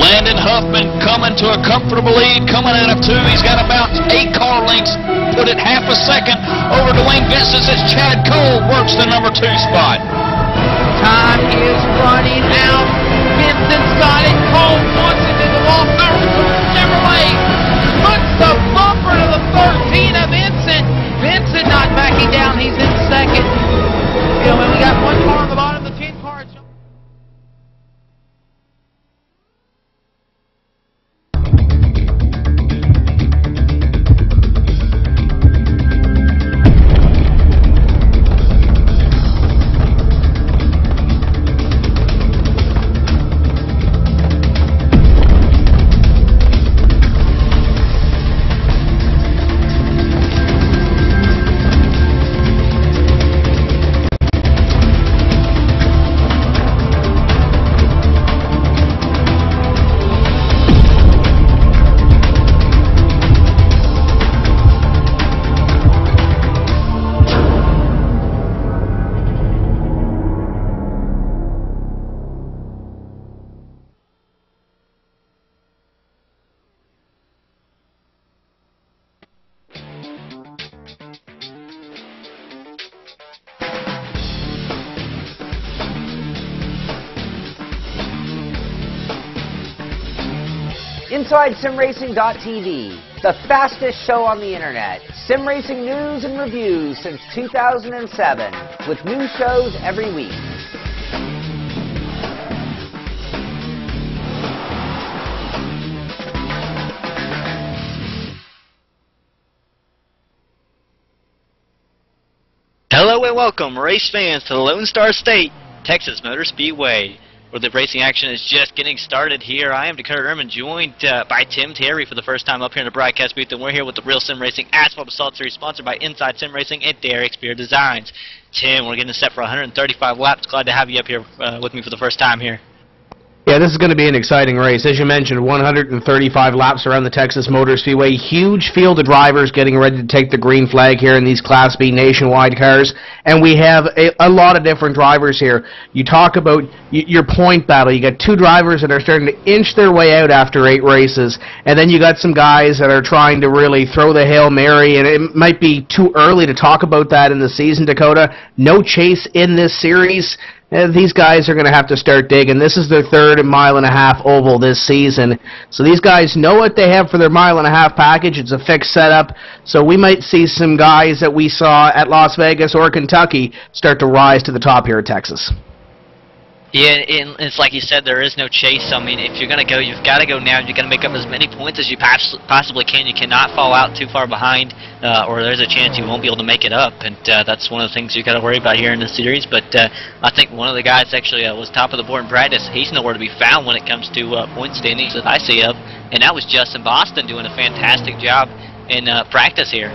Landon Huffman coming to a comfortable lead, coming out of 2. He's got about 8 car lengths, put it half a second over Dwayne Vincent as Chad Cole works the number 2 spot. Time is running out. Vincent's got it. Cole wants it in the wall. Chevrolet puts the bumper to the 13 of Vincent. Vincent not backing down. He's in second. You know, when we got one car on the bottom, the 10 car. Inside SimRacing.tv, the fastest show on the internet. Sim racing news and reviews since 2007, with new shows every week. Hello and welcome, race fans, to the Lone Star State, Texas Motor Speedway, where the racing action is just getting started here. I am Dakota Erman, joined by Tim Terry for the first time up here in the broadcast booth, and we're here with the Real Sim Racing Asphalt Assault Series, sponsored by Inside Sim Racing and Derek Spear Designs. Tim, we're getting set for 135 laps. Glad to have you up here with me for the first time here. Yeah, this is going to be an exciting race. As you mentioned, 135 laps around the Texas Motor Speedway. Huge field of drivers getting ready to take the green flag here in these Class B nationwide cars. And we have a lot of different drivers here. You talk about your point battle. You got 2 drivers that are starting to inch their way out after 8 races. And then you got some guys that are trying to really throw the Hail Mary. And it might be too early to talk about that in the season, Dakota. No chase in this series. These guys are going to have to start digging. This is their 3rd mile-and-a-half oval this season. So these guys know what they have for their mile-and-a-half package. It's a fixed setup. So we might see some guys that we saw at Las Vegas or Kentucky start to rise to the top here at Texas. Yeah, and it's like you said, there is no chase. I mean, if you're going to go, you've got to go now. You've got to make up as many points as you possibly can. You cannot fall out too far behind, or there's a chance you won't be able to make it up. And that's one of the things you've got to worry about here in this series. But I think one of the guys actually was top of the board in practice. He's nowhere to be found when it comes to point standings that I see of. And that was Justin Boston doing a fantastic job in practice here.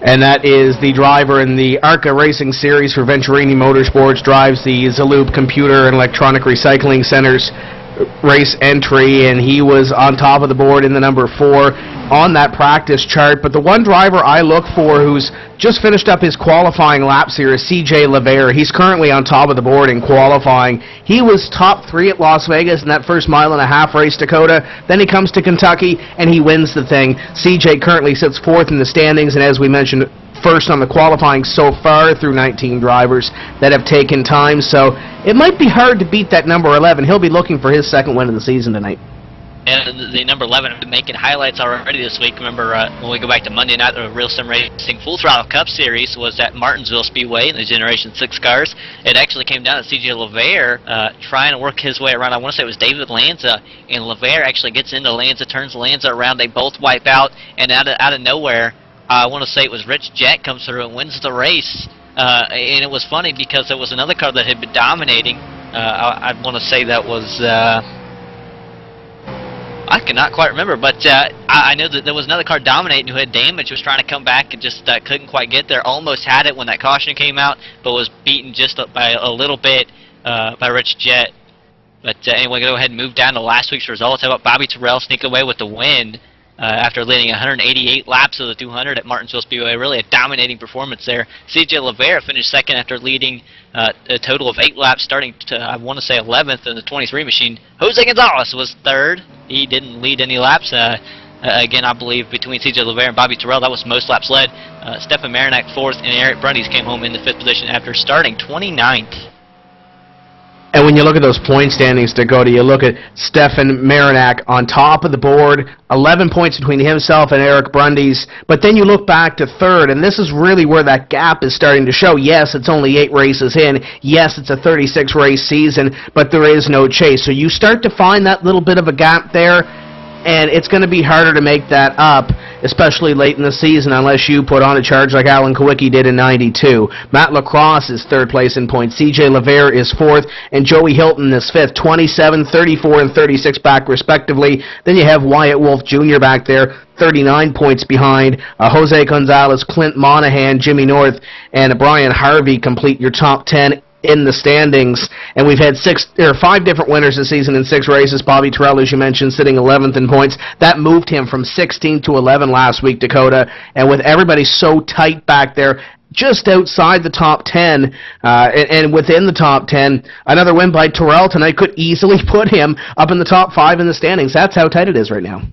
And that is the driver in the ARCA Racing Series for Venturini Motorsports, drives the Zaloop Computer and Electronic Recycling Center's race entry, and he was on top of the board in the number 4 on that practice chart. But the one driver I look for who's just finished up his qualifying laps here is CJ LeVere. He's currently on top of the board in qualifying. He was top 3 at Las Vegas in that first mile-and-a-half race, Dakota. Then he comes to Kentucky, and he wins the thing. CJ currently sits 4th in the standings, and as we mentioned, first on the qualifying so far through 19 drivers that have taken time. So it might be hard to beat that number 11. He'll be looking for his 2nd win of the season tonight. And the number 11 have been making highlights already this week. Remember, when we go back to Monday night, the Real Sim Racing Full Throttle Cup Series was at Martinsville Speedway in the Generation 6 cars. It actually came down to CJ LeVere trying to work his way around. I want to say it was David Lanza, and LeVere actually gets into Lanza, turns Lanza around. They both wipe out, and out of nowhere, I want to say it was Rich Jett comes through and wins the race. And it was funny because there was another car that had been dominating. I want to say that was... I cannot quite remember, but I know that there was another car dominating who had damage, was trying to come back and just couldn't quite get there. Almost had it when that caution came out, but was beaten just by a little bit by Rich Jett. But anyway, go ahead and move down to last week's results. How about Bobby Terrell sneak away with the win? after leading 188 laps of the 200 at Martinsville Speedway. Really a dominating performance there. C.J. Levere finished second after leading a total of 8 laps, starting to, I want to say, 11th in the 23 machine. Jose Gonzalez was third. He didn't lead any laps. Again, I believe between C.J. Levere and Bobby Terrell, that was most laps led. Stefan Marinak fourth, and Eric Brundies came home in the 5th position after starting 29th. And when you look at those point standings, Dakota, you look at Stefan Marinak on top of the board, 11 points between himself and Eric Brundies. But then you look back to third, and this is really where that gap is starting to show. Yes, it's only 8 races in. Yes, it's a 36-race season, but there is no chase. So you start to find that little bit of a gap there, and it's going to be harder to make that up, especially late in the season, unless you put on a charge like Alan Kawicki did in '92. Matt Lacrosse is third place in points. C.J. Levere is fourth, and Joey Hilton is fifth. 27, 34, and 36 back, respectively. Then you have Wyatt Wolf Jr. back there, 39 points behind. Jose Gonzalez, Clint Monahan, Jimmy North, and Brian Harvey complete your top 10 in the standings. And we've had 5 different winners this season in 6 races. Bobby Terrell, as you mentioned, sitting 11th in points. That moved him from 16 to 11 last week, Dakota. And with everybody so tight back there, just outside the top 10, and within the top 10, another win by Terrell tonight could easily put him up in the top 5 in the standings. That's how tight it is right now.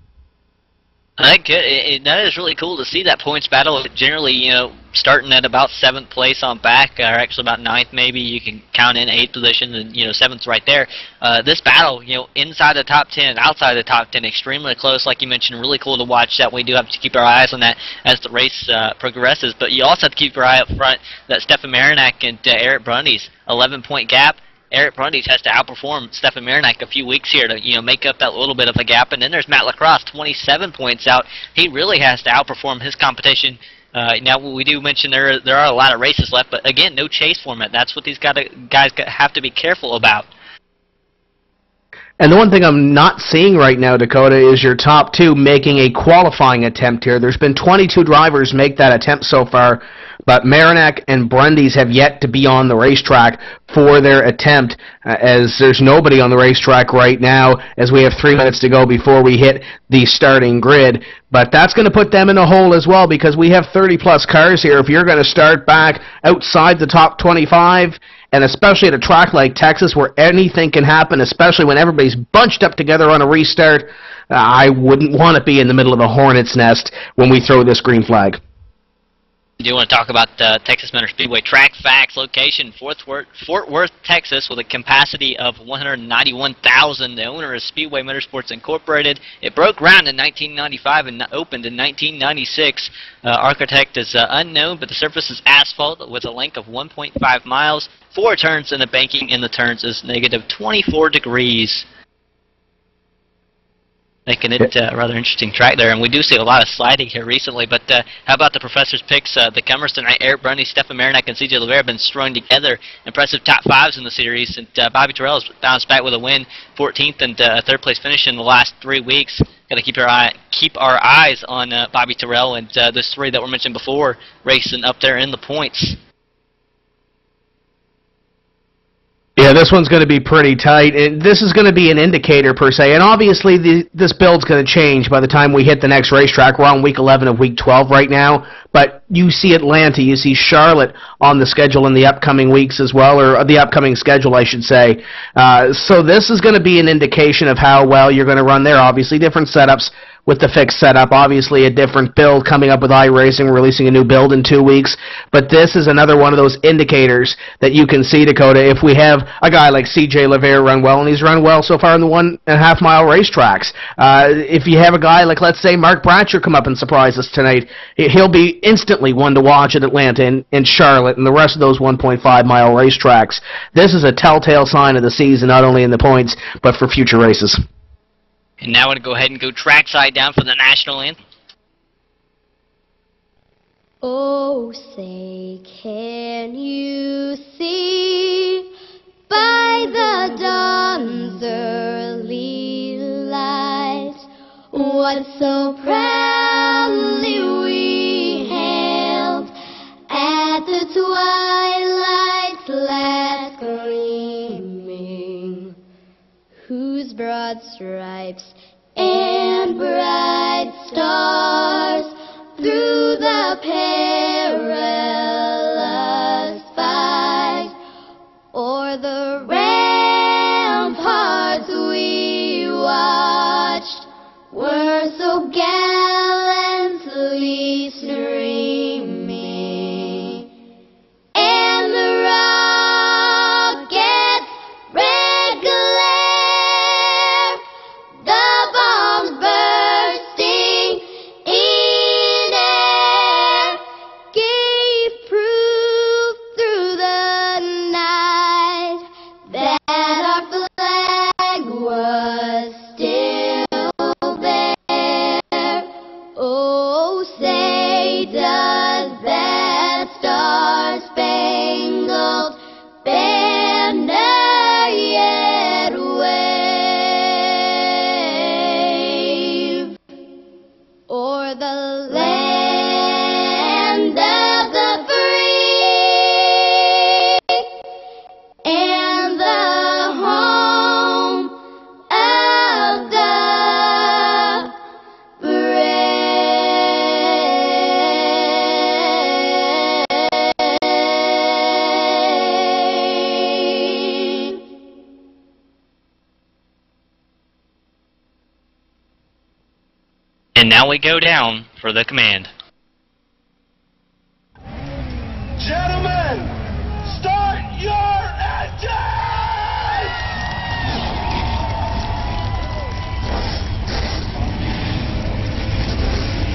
That is really cool to see that points battle. Generally, you know, starting at about 7th place on back, or actually about 9th maybe. You can count in 8th position, and 7th's right there. This battle, inside the top 10 and outside the top 10, extremely close. Like you mentioned, really cool to watch that. We do have to keep our eyes on that as the race progresses. But you also have to keep your eye up front that Stefan Marinak and Eric Brundies, 11-point gap. Eric Brundies has to outperform Stefan Marinak a few weeks here to make up that little bit of a gap. And then there's Matt Lacrosse, 27 points out. He really has to outperform his competition. Now, we do mention there are a lot of races left, but again, no chase format. That's what these guys have to be careful about. And the one thing I'm not seeing right now, Dakota, is your top 2 making a qualifying attempt here. There's been 22 drivers make that attempt so far, but Marinak and Brundies have yet to be on the racetrack for their attempt, as there's nobody on the racetrack right now, as we have 3 minutes to go before we hit the starting grid. But that's going to put them in a hole as well, because we have 30-plus cars here. If you're going to start back outside the top 25, and especially at a track like Texas where anything can happen, especially when everybody's bunched up together on a restart, I wouldn't want to be in the middle of a hornet's nest when we throw this green flag. Do you want to talk about Texas Motor Speedway? Track facts, location, Fort Worth, Texas, with a capacity of 191,000. The owner is Speedway Motorsports Incorporated. It broke ground in 1995 and opened in 1996. Architect is unknown, but the surface is asphalt with a length of 1.5 miles, 4 turns, and the banking in the turns is negative 24 degrees. Making it a rather interesting track there, and we do see a lot of sliding here recently. But how about the professor's picks? The comers tonight: Eric Brundies, Stefan Marinak, and C.J. Levere have been strung together. Impressive top 5s in the series, and Bobby Terrell has bounced back with a win, 14th and a 3rd-place finish in the last 3 weeks. Got to keep our eyes on Bobby Terrell and those 3 that were mentioned before, racing up there in the points. Yeah, this one's going to be pretty tight, and this is going to be an indicator per se, and obviously this build's going to change by the time we hit the next racetrack. We're on week 11 of week 12 right now, but you see Atlanta, you see Charlotte on the schedule in the upcoming weeks as well, or the upcoming schedule, I should say. So this is going to be an indication of how well you're going to run there. Obviously, different setups with the fixed setup. Obviously, a different build coming up with iRacing, releasing a new build in 2 weeks. But this is another one of those indicators that you can see, Dakota. If we have a guy like C.J. Levere run well, and he's run well so far in the 1.5-mile racetracks. If you have a guy like, let's say, Mark Bratcher come up and surprise us tonight, he'll be instantly one to watch at Atlanta and Charlotte and the rest of those 1.5-mile racetracks. This is a telltale sign of the season, not only in the points, but for future races. And now I'm going to go ahead and go trackside down for the national anthem. Oh, say, can you see by the dawn's early light what so proudly we hailed at the twilight's last gleaming, whose broad stripes and bright stars through the perilous fight, o'er the ramparts we watched were so gallantly streaming, and the rockets' red glare, the bombs bursting in air, gave proof through the night that our flag was still there. Oh, say does that star-spangled banner yet wave o'er the land of the free and the home of the brave. And now we go down for the command. Gentlemen, start your engines!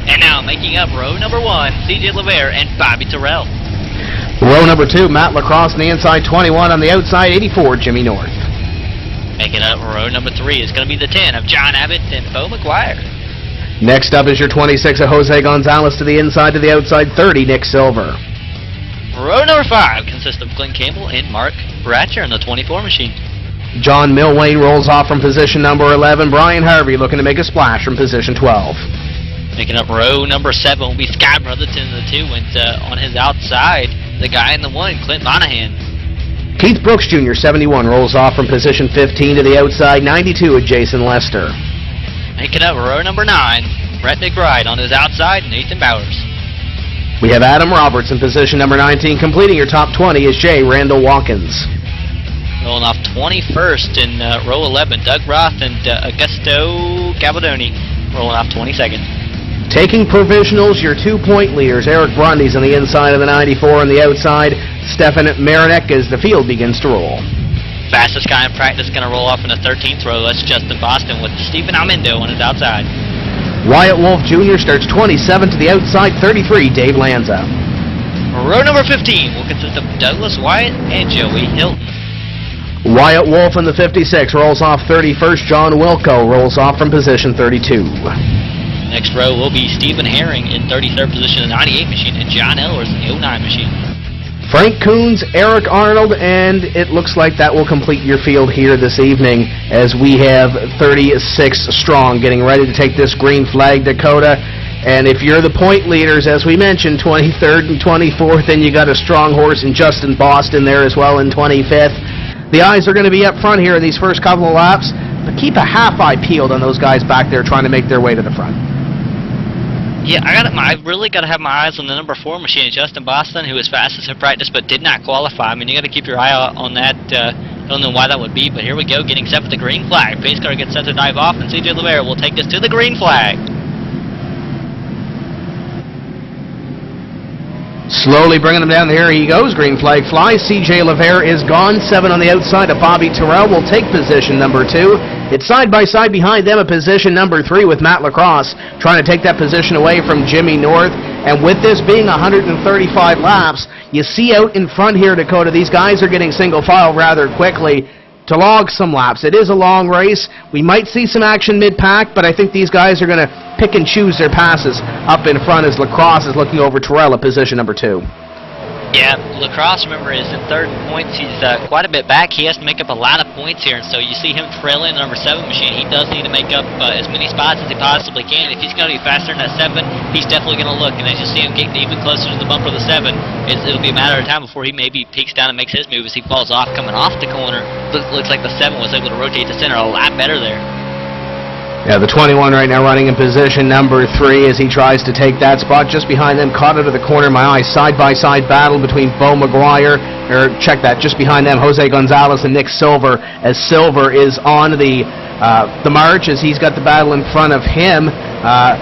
And now making up row number 1, CJ LeVere and Bobby Terrell. Row number 2, Matt Lacrosse on the inside, 21 on the outside, 84, Jimmy North. Making up row number 3 is going to be the 10 of John Abbott and Bo McGuire. Next up is your 26 of Jose Gonzalez to the inside, to the outside, 30, Nick Silver. Row number 5 consists of Glenn Campbell and Mark Bratcher in the 24 machine. John Milwain rolls off from position number 11. Brian Harvey looking to make a splash from position 12. Making up row number 7 will be Scott Brotherton in the 2, and on his outside, the guy in the 1, Clint Monahan. Keith Brooks Jr., 71, rolls off from position 15 to the outside, 92 at Jason Lester. Making up row number 9, Brett McBride on his outside, Nathan Bowers. We have Adam Roberts in position number 19. Completing your top 20 is Jay Randall Watkins. Rolling off 21st in row 11, Doug Roth and Augusto Gabaldoni rolling off 22nd. Taking provisionals, your 2-point leaders. Eric Brundy's on the inside of the 94. On the outside, Stefan Marinek as the field begins to roll. Fastest guy in practice going to roll off in the 13th row. That's Justin Boston with Stephen Almendo on his outside. Wyatt Wolf Jr. starts 27 to the outside, 33, Dave Lanza. Row number 15 will consist of Douglas Wyatt and Joey Hilton. Wyatt Wolf in the 56 rolls off 31st. John Wilco rolls off from position 32. Next row will be Stephen Herring in 33rd position in the 98 machine and John Ellers in the 09 machine. Frank Coons, Eric Arnold, and it looks like that will complete your field here this evening as we have 36 strong getting ready to take this green flag Dakota. And if you're the point leaders, as we mentioned, 23rd and 24th, then you got a strong horse in Justin Boston there as well in 25th. The eyes are going to be up front here in these first couple of laps, but keep a half eye peeled on those guys back there trying to make their way to the front. Yeah, I really got to have my eyes on the number 4 machine, Justin Boston, who was fastest in practice but did not qualify. I mean, you got to keep your eye out on that. Don't know why that would be, but here we go, getting set for the green flag. Pace car gets set to dive off, and CJ LeVere will take us to the green flag. Slowly bringing him down there. He goes. Green flag flies. CJ LeVere is gone. 7 on the outside of Bobby Terrell will take position number 2. It's side by side behind them at position number 3 with Matt Lacrosse trying to take that position away from Jimmy North. And with this being 135 laps, you see out in front here, Dakota, these guys are getting single file rather quickly to log some laps. It is a long race. We might see some action mid-pack, but I think these guys are going to pick and choose their passes up in front as Lacrosse is looking over Terrell at position number 2. Yeah, Lacrosse, remember, is in 3rd in points. He's quite a bit back. He has to make up a lot of points here, and so you see him trailing the number 7 machine. He does need to make up as many spots as he possibly can. If he's going to be faster than that 7, he's definitely going to look, and as you see him getting even closer to the bumper of the 7, it'll be a matter of time before he maybe peeks down and makes his move as he falls off coming off the corner. Looks like the 7 was able to rotate the center a lot better there. Yeah, the 21 right now running in position number 3 as he tries to take that spot. Just behind them, caught out of the corner of my eye, side-by-side battle between Bo McGuire, check that, just behind them, Jose Gonzalez and Nick Silver, as Silver is on the march as he's got the battle in front of him.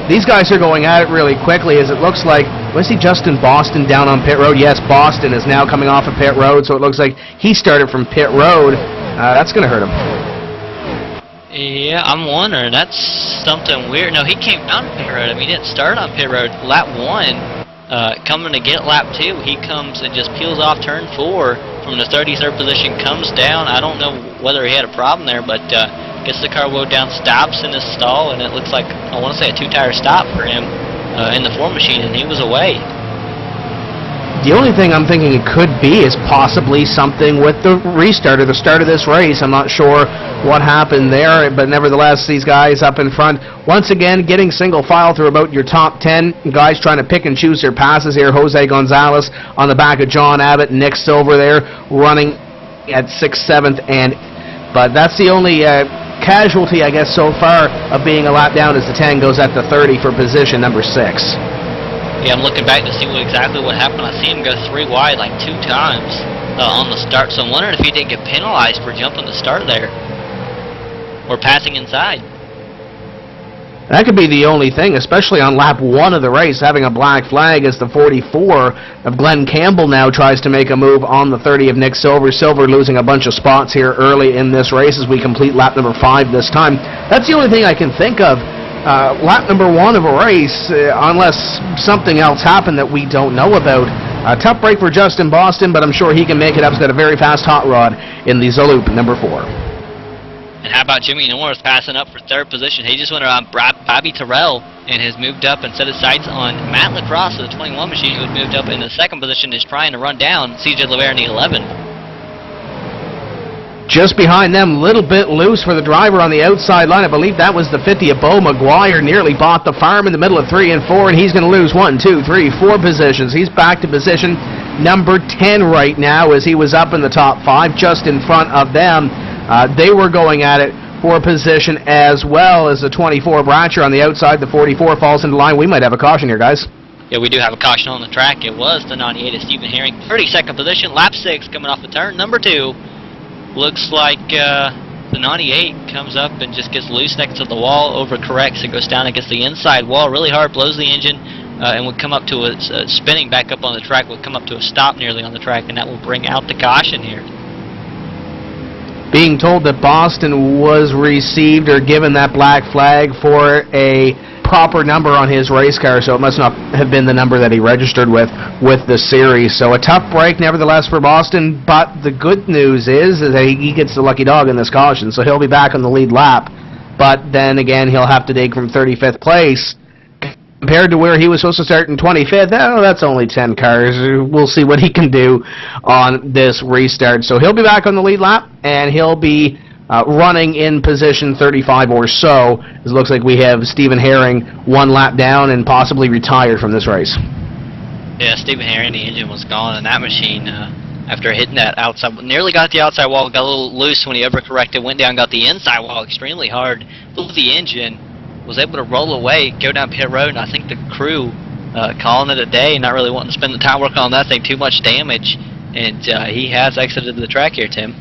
These guys are going at it really quickly as it looks like, was he Justin Boston down on pit road? Yes, Boston is now coming off of pit road, so it looks like he started from pit road. That's going to hurt him. Yeah, I'm wondering. That's something weird. No, he came down to pit road. I mean, he didn't start on pit road. Lap 1, coming to get lap 2, he comes and just peels off turn 4 from the 33rd position, comes down. I don't know whether he had a problem there, but gets the car wheeled down, stops in his stall, and it looks like, I want to say, a 2-tire stop for him in the 4 machine, and he was away. The only thing I'm thinking it could be is possibly something with the restart or the start of this race. I'm not sure what happened there, but nevertheless, these guys up in front, once again, getting single file through about your top 10. Guys trying to pick and choose their passes here. Jose Gonzalez on the back of John Abbott, Nick Silver there running at 6th, 7th, but that's the only casualty, I guess, so far of being a lap down as the 10 goes at the 30 for position number 6. Yeah, I'm looking back to see exactly what happened. I see him go 3 wide like 2 times on the start, so I'm wondering if he didn't get penalized for jumping the start there or passing inside. That could be the only thing, especially on lap 1 of the race, having a black flag as the 44 of Glenn Campbell now tries to make a move on the 30 of Nick Silver. Silver losing a bunch of spots here early in this race as we complete lap number 5 this time. That's the only thing I can think of. Lap number 1 of a race, unless something else happened that we don't know about. A tough break for Justin Boston, but I'm sure he can make it up. He's got a very fast hot rod in the Zaloop number 4. And how about Jimmy Norris passing up for 3rd position? He just went around Bobby Terrell and has moved up and set his sights on Matt Lacrosse of the 21 machine, who had moved up in the 2nd position, is trying to run down CJ LeVere in the 11. Just behind them, little bit loose for the driver on the outside line. I believe that was the 50 of Bo McGuire. Nearly bought the farm in the middle of 3 and 4, and he's going to lose 1, 2, 3, 4 positions. He's back to position number 10 right now as he was up in the top 5, just in front of them. They were going at it for position as well as the 24 Bratcher on the outside. The 44 falls into line. We might have a caution here, guys. Yeah, we do have a caution on the track. It was the 98 of Stephen Herring. 32nd position, lap 6, coming off the turn number 2. Looks like the 98 comes up and just gets loose next to the wall, overcorrects, it goes down against the inside wall really hard, blows the engine, and would come up to a spinning back up on the track, would come up to a stop nearly on the track, and that will bring out the caution here. Being told that Boston was received or given that black flag for a proper number on his race car, so it must not have been the number that he registered with the series. So a tough break nevertheless for Boston, but the good news is that he gets the lucky dog in this caution, so he'll be back on the lead lap, but then again he'll have to dig from 35th place. Compared to where he was supposed to start in 25th, that's only 10 cars. We'll see what he can do on this restart. So he'll be back on the lead lap, and he'll be running in position 35 or so. It looks like we have Stephen Herring 1 lap down and possibly retired from this race. Yeah, Stephen Herring, the engine was gone in that machine after hitting that outside. Nearly got the outside wall, got a little loose when he overcorrected, went down, got the inside wall extremely hard, blew the engine, was able to roll away, go down pit road, and I think the crew calling it a day, not really wanting to spend the time working on that thing, too much damage, and he has exited the track here, Tim.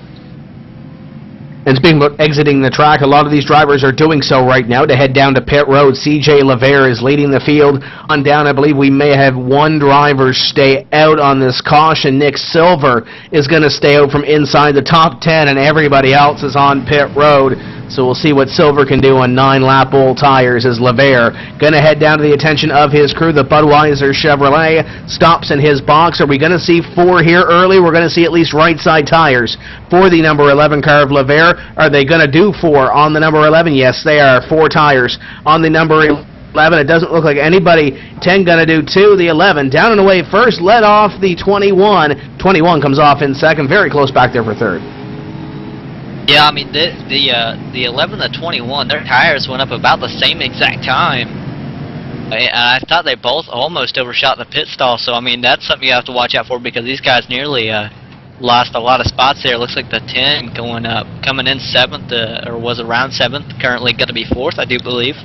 And speaking about exiting the track, a lot of these drivers are doing so right now to head down to pit road. CJ LeVere is leading the field on down. I believe we may have 1 driver stay out on this caution. Nick Silver is going to stay out from inside the top 10, and everybody else is on pit road. So we'll see what Silver can do on 9-lap old tires as LeVere going to head down to the attention of his crew. The Budweiser Chevrolet stops in his box. Are we going to see 4 here early? We're going to see at least right side tires for the number 11 car of LeVere. Are they going to do 4 on the number 11? Yes, they are. 4 tires on the number 11. It doesn't look like anybody. 10 going to do 2. The 11 down and away first. Led off the 21. 21 comes off in second. Very close back there for third. Yeah, I mean, the 11 and the 21, their tires went up about the same exact time. And I thought they both almost overshot the pit stall, so, I mean, that's something you have to watch out for because these guys nearly lost a lot of spots there. Looks like the 10 going up, coming in 7th, or was around 7th. Currently going to be 4th, I do believe.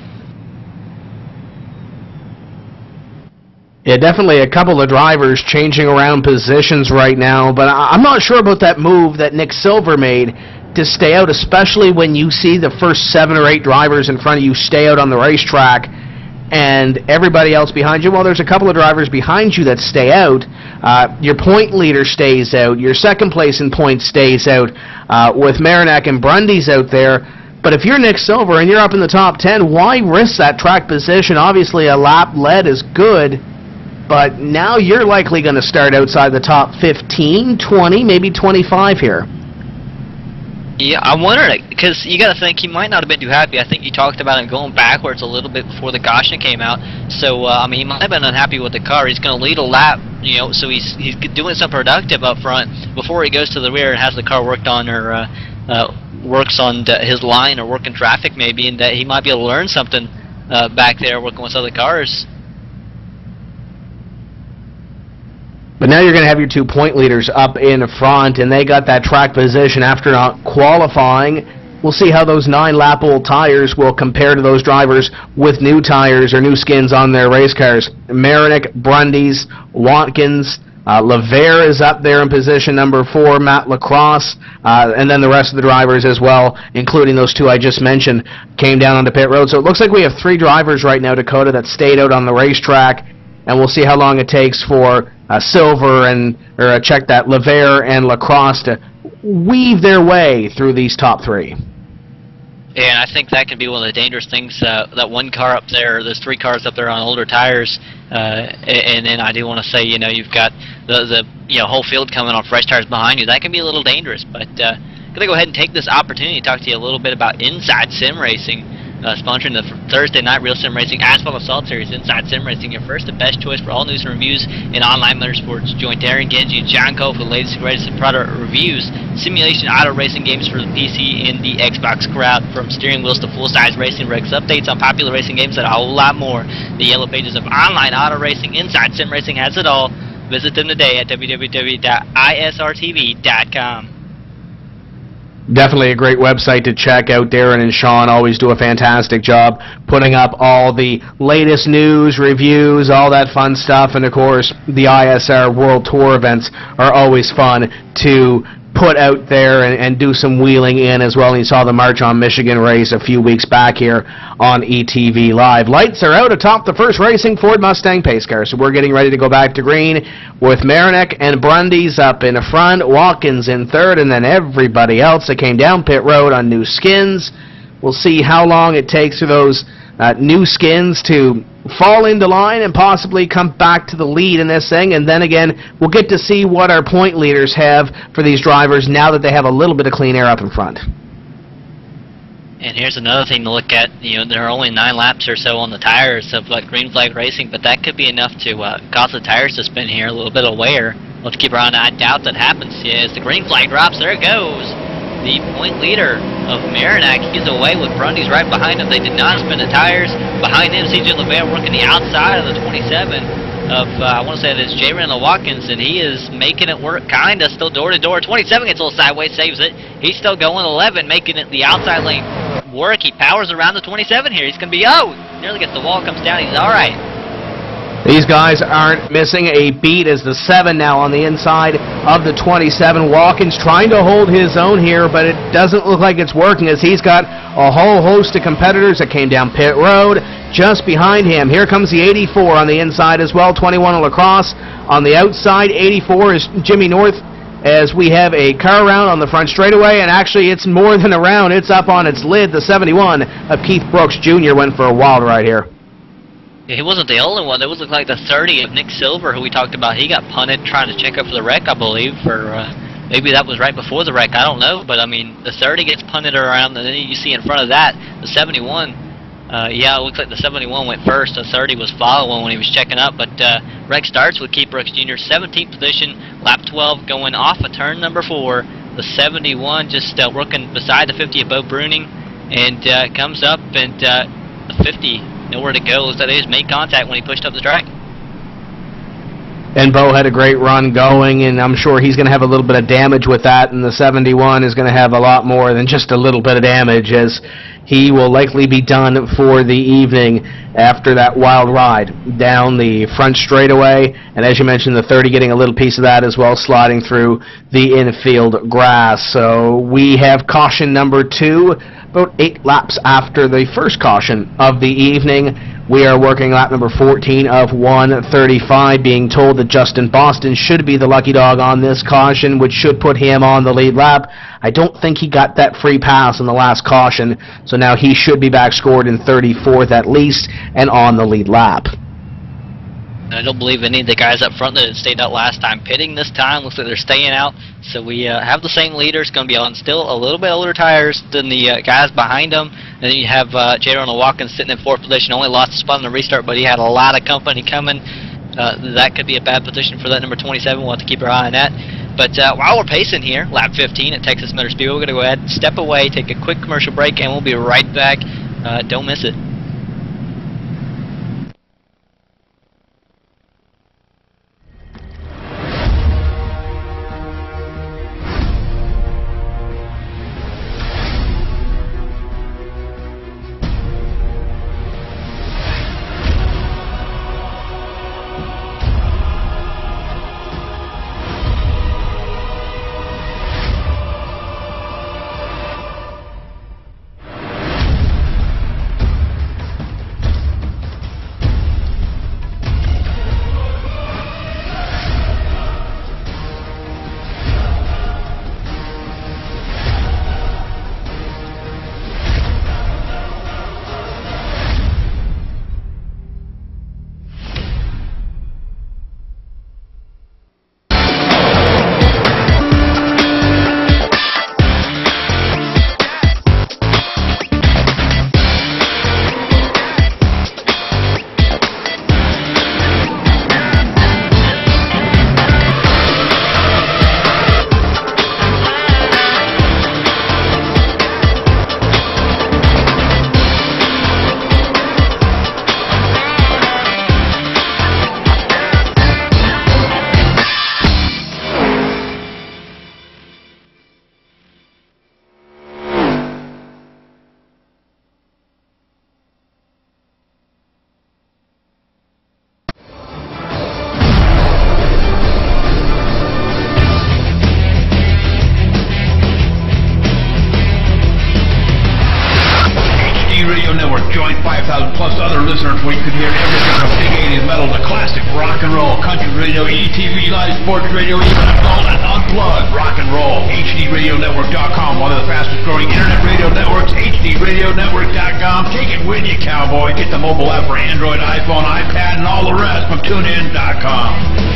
Yeah, definitely a couple of drivers changing around positions right now, but I'm not sure about that move that Nick Silver made to stay out, especially when you see the first 7 or 8 drivers in front of you stay out on the racetrack and everybody else behind you. Well, there's a couple of drivers behind you that stay out. Your point leader stays out. Your second place in points stays out with Marinak and Brundy's out there. But if you're Nick Silver and you're up in the top 10, why risk that track position? Obviously, a lap led is good, but now you're likely going to start outside the top 15, 20, maybe 25 here. Yeah, I wonder, because you got to think he might not have been too happy. I think you talked about him going backwards a little bit before the caution came out. So I mean, he might have been unhappy with the car. He's going to lead a lap, you know, so he's doing something productive up front before he goes to the rear and has the car worked on, or works on his line or working traffic maybe, and that he might be able to learn something back there working with other cars. But now you're going to have your 2 point leaders up in front, and they got that track position after not qualifying. We'll see how those 9-lap-old tires will compare to those drivers with new tires or new skins on their race cars. Marinak, Brundys, Watkins, LeVere is up there in position number 4, Matt Lacrosse, and then the rest of the drivers as well, including those 2 I just mentioned, came down onto pit road. So it looks like we have 3 drivers right now, Dakota, that stayed out on the racetrack, and we'll see how long it takes for Silver and, or check that, LeVere and Lacrosse to weave their way through these top 3. And I think that can be one of the dangerous things. That one car up there, there's 3 cars up there on older tires, and then I do want to say, you know, you've got the whole field coming on fresh tires behind you. That can be a little dangerous. But gonna go ahead and take this opportunity to talk to you a little bit about Inside Sim Racing. Sponsoring the Thursday night Real Sim Racing Asphalt Assault Series. Inside Sim Racing, your first and best choice for all news and reviews in online motorsports. Join Darren Genji and John Cole for the latest and greatest product reviews, simulation auto racing games for the PC and the Xbox crowd, from steering wheels to full-size racing rigs, updates on popular racing games, and a whole lot more. The yellow pages of online auto racing. Inside Sim Racing has it all. Visit them today at www.isrtv.com. Definitely a great website to check out. Darren and Sean always do a fantastic job putting up all the latest news, reviews, all that fun stuff. And, of course, the ISR World Tour events are always fun to put out there and do some wheeling in as well. And you saw the March on Michigan race a few weeks back here on ETV Live. Lights are out atop the first racing Ford Mustang pace car, so we're getting ready to go back to green with Marinak and Brundys up in front, Watkins in third, and then everybody else that came down pit road on new skins. We'll see how long it takes for those new skins to fall into line and possibly come back to the lead in this thing, and then again we'll get to see what our point leaders have for these drivers now that they have a little bit of clean air up in front. And here's another thing to look at. You know, there are only 9 laps or so on the tires of green flag racing, but that could be enough to cause the tires to spin here. A little bit of wear. Let's keep our eye on that. I doubt that happens. Yeah, as the green flag drops, there it goes. The point leader of Marinak, he's away with Brundys right behind him. They did not spin the tires. Behind him, C.J. LeVere working the outside of the 27 of, I want to say that it's J. Randall Watkins, and he is making it work, kind of, still door-to-door. 27 gets a little sideways, saves it. He's still going. 11, making it the outside lane work. He powers around the 27 here. He's going to be, nearly gets the wall, comes down. He's all right. These guys aren't missing a beat as the 7 now on the inside of the 27. Watkins trying to hold his own here, but it doesn't look like it's working as he's got a whole host of competitors that came down pit road just behind him. Here comes the 84 on the inside as well. 21 Lacrosse on the outside. 84 is Jimmy North as we have a car round on the front straightaway, and actually it's more than a round. It's up on its lid. The 71 of Keith Brooks Jr. went for a wild ride here. Yeah, he wasn't the only one. It was like the 30 of Nick Silver, who we talked about. He got punted trying to check up for the wreck, I believe, or maybe that was right before the wreck. I don't know, but I mean, the 30 gets punted around, and then you see in front of that the 71. Yeah, it looks like the 71 went first. The 30 was following when he was checking up, but wreck starts with Keith Brooks Jr. 17th position, lap 12, going off of turn number 4. The 71 just working beside the 50 of Bo Bruning, and comes up, and the 50. Nowhere to go. Looks like they just made contact when he pushed up the track. And Bo had a great run going, and I'm sure he's going to have a little bit of damage with that, and the 71 is going to have a lot more than just a little bit of damage, as he will likely be done for the evening after that wild ride down the front straightaway, and as you mentioned, the 30 getting a little piece of that as well, sliding through the infield grass. So we have caution number 2, about 8 laps after the first caution of the evening. We are working lap number 14 of 135, being told that Justin Boston should be the lucky dog on this caution, which should put him on the lead lap. I don't think he got that free pass in the last caution, so now he should be back scored in 34th at least and on the lead lap. I don't believe any of the guys up front that had stayed out last time pitting this time. Looks like they're staying out. So we have the same leader. It's going to be on still a little bit older tires than the guys behind him. And then you have J.R. Watkins sitting in 4th position. Only lost a spot in the restart, but he had a lot of company coming. That could be a bad position for that number 27. We'll have to keep our eye on that. But while we're pacing here, lap 15 at Texas Motor Speedway, we're going to go ahead, step away, take a quick commercial break, and we'll be right back. Don't miss it. Join 5,000 plus other listeners where you can hear everything from big 80s metal to classic rock and roll, country radio, ETV, live sports radio, even adult and unplugged rock and roll. HDRadioNetwork.com, one of the fastest growing internet radio networks, HDRadioNetwork.com. Take it with you, cowboy. Get the mobile app for Android, iPhone, iPad, and all the rest from TuneIn.com.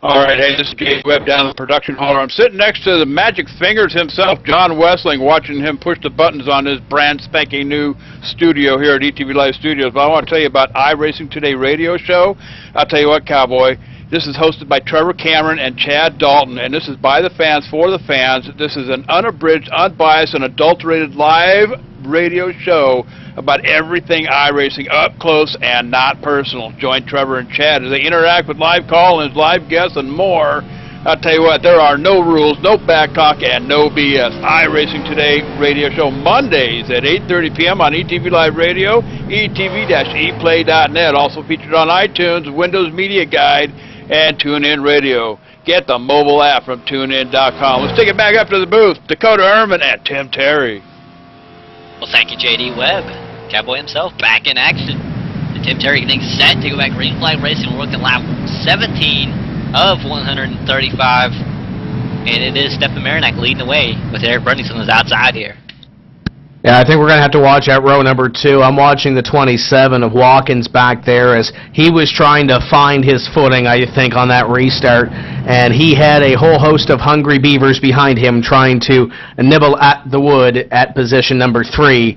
All right, hey, this is Jake Webb down in the production hall. I'm sitting next to the magic fingers himself, John Wessling, watching him push the buttons on his brand spanking new studio here at ETV Live Studios. But I want to tell you about iRacing Today radio show. I'll tell you what, cowboy, this is hosted by Trevor Cameron and Chad Dalton, and this is by the fans, for the fans. This is an unabridged, unbiased, and adulterated live radio show about everything iRacing, up close and not personal. Join Trevor and Chad as they interact with live call-ins, live guests, and more. I'll tell you what, there are no rules, no back talk, and no BS. iRacing Today radio show Mondays at 8:30 p.m. on ETV Live Radio, etv-eplay.net. Also featured on iTunes, Windows Media Guide, and TuneIn Radio. Get the mobile app from TuneIn.com. Let's take it back up to the booth. Dakota Ehrman and Tim Terry. Well, thank you, J.D. Webb. Cowboy himself back in action. And Tim Terry getting set to go back green flag racing. We're looking at lap 17 of 135. And it is Stephen Marinac leading the way with Eric Brunningson on the outside here. Yeah, I think we're going to have to watch at row number 2. I'm watching the 27 of Watkins back there as he was trying to find his footing, I think, on that restart. And he had a whole host of hungry beavers behind him trying to nibble at the wood at position number 3.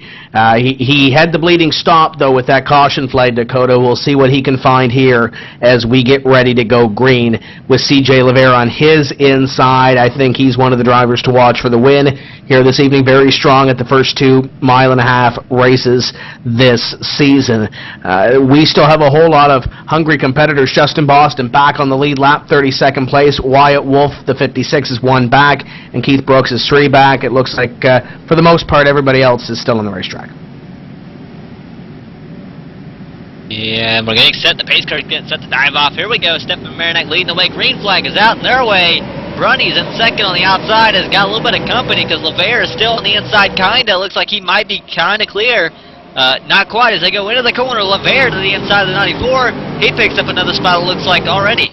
He had the bleeding stop, though, with that caution flag, Dakota. We'll see what he can find here as we get ready to go green with C.J. Levere on his inside. I think he's one of the drivers to watch for the win here this evening. Very strong at the first 2 2 mile-and-a-half races this season. We still have a whole lot of hungry competitors. Justin Boston back on the lead lap, 32nd place. Wyatt Wolf, the 56, is 1 back, and Keith Brooks is 3 back. It looks like, for the most part, everybody else is still on the racetrack. Yeah, we're getting set. The pace car's getting set to dive off. Here we go. Stefan Marinak leading the way. Green flag is out in their way. Brunny's in second on the outside. Has got a little bit of company because LeVere is still on the inside, kinda. Looks like he might be kinda clear. Not quite. As they go into the corner, LeVere to the inside of the 94. He picks up another spot, it looks like, already.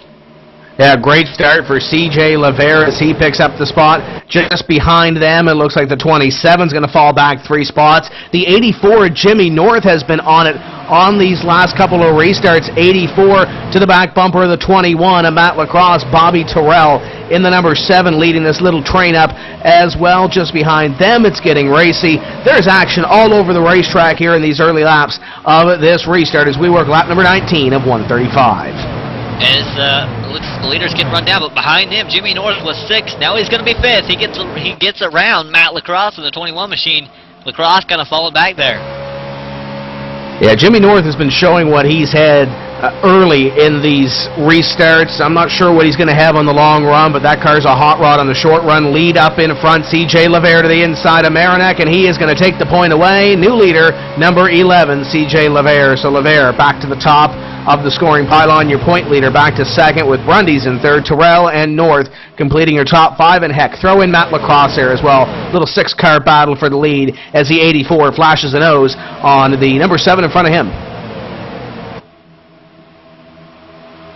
Yeah, great start for C.J. LeVere as he picks up the spot. Just behind them, it looks like the 27 is going to fall back 3 spots. The 84, Jimmy North, has been on it on these last couple of restarts. 84 to the back bumper of the 21, and Matt Lacrosse, Bobby Terrell in the number 7 leading this little train up as well. Just behind them, it's getting racy. There's action all over the racetrack here in these early laps of this restart as we work lap number 19 of 135. As the leaders get run down, but behind him, Jimmy North was 6th. Now he's going to be 5th. He gets around Matt Lacrosse in the 21 machine. Lacrosse kind of followed back there. Yeah, Jimmy North has been showing what he's had early in these restarts. I'm not sure what he's going to have on the long run, but that car's a hot rod on the short run. Lead up in front, C.J. LeVere to the inside of Marinak, and he is going to take the point away. New leader, number 11, C.J. LeVere. So LeVere back to the top of the scoring pylon. Your point leader back to second with Brundy's in third. Terrell and North completing your top 5. And heck, throw in Matt Lacrosse there as well. Little 6-car battle for the lead as the 84 flashes a nose on the number 7 in front of him.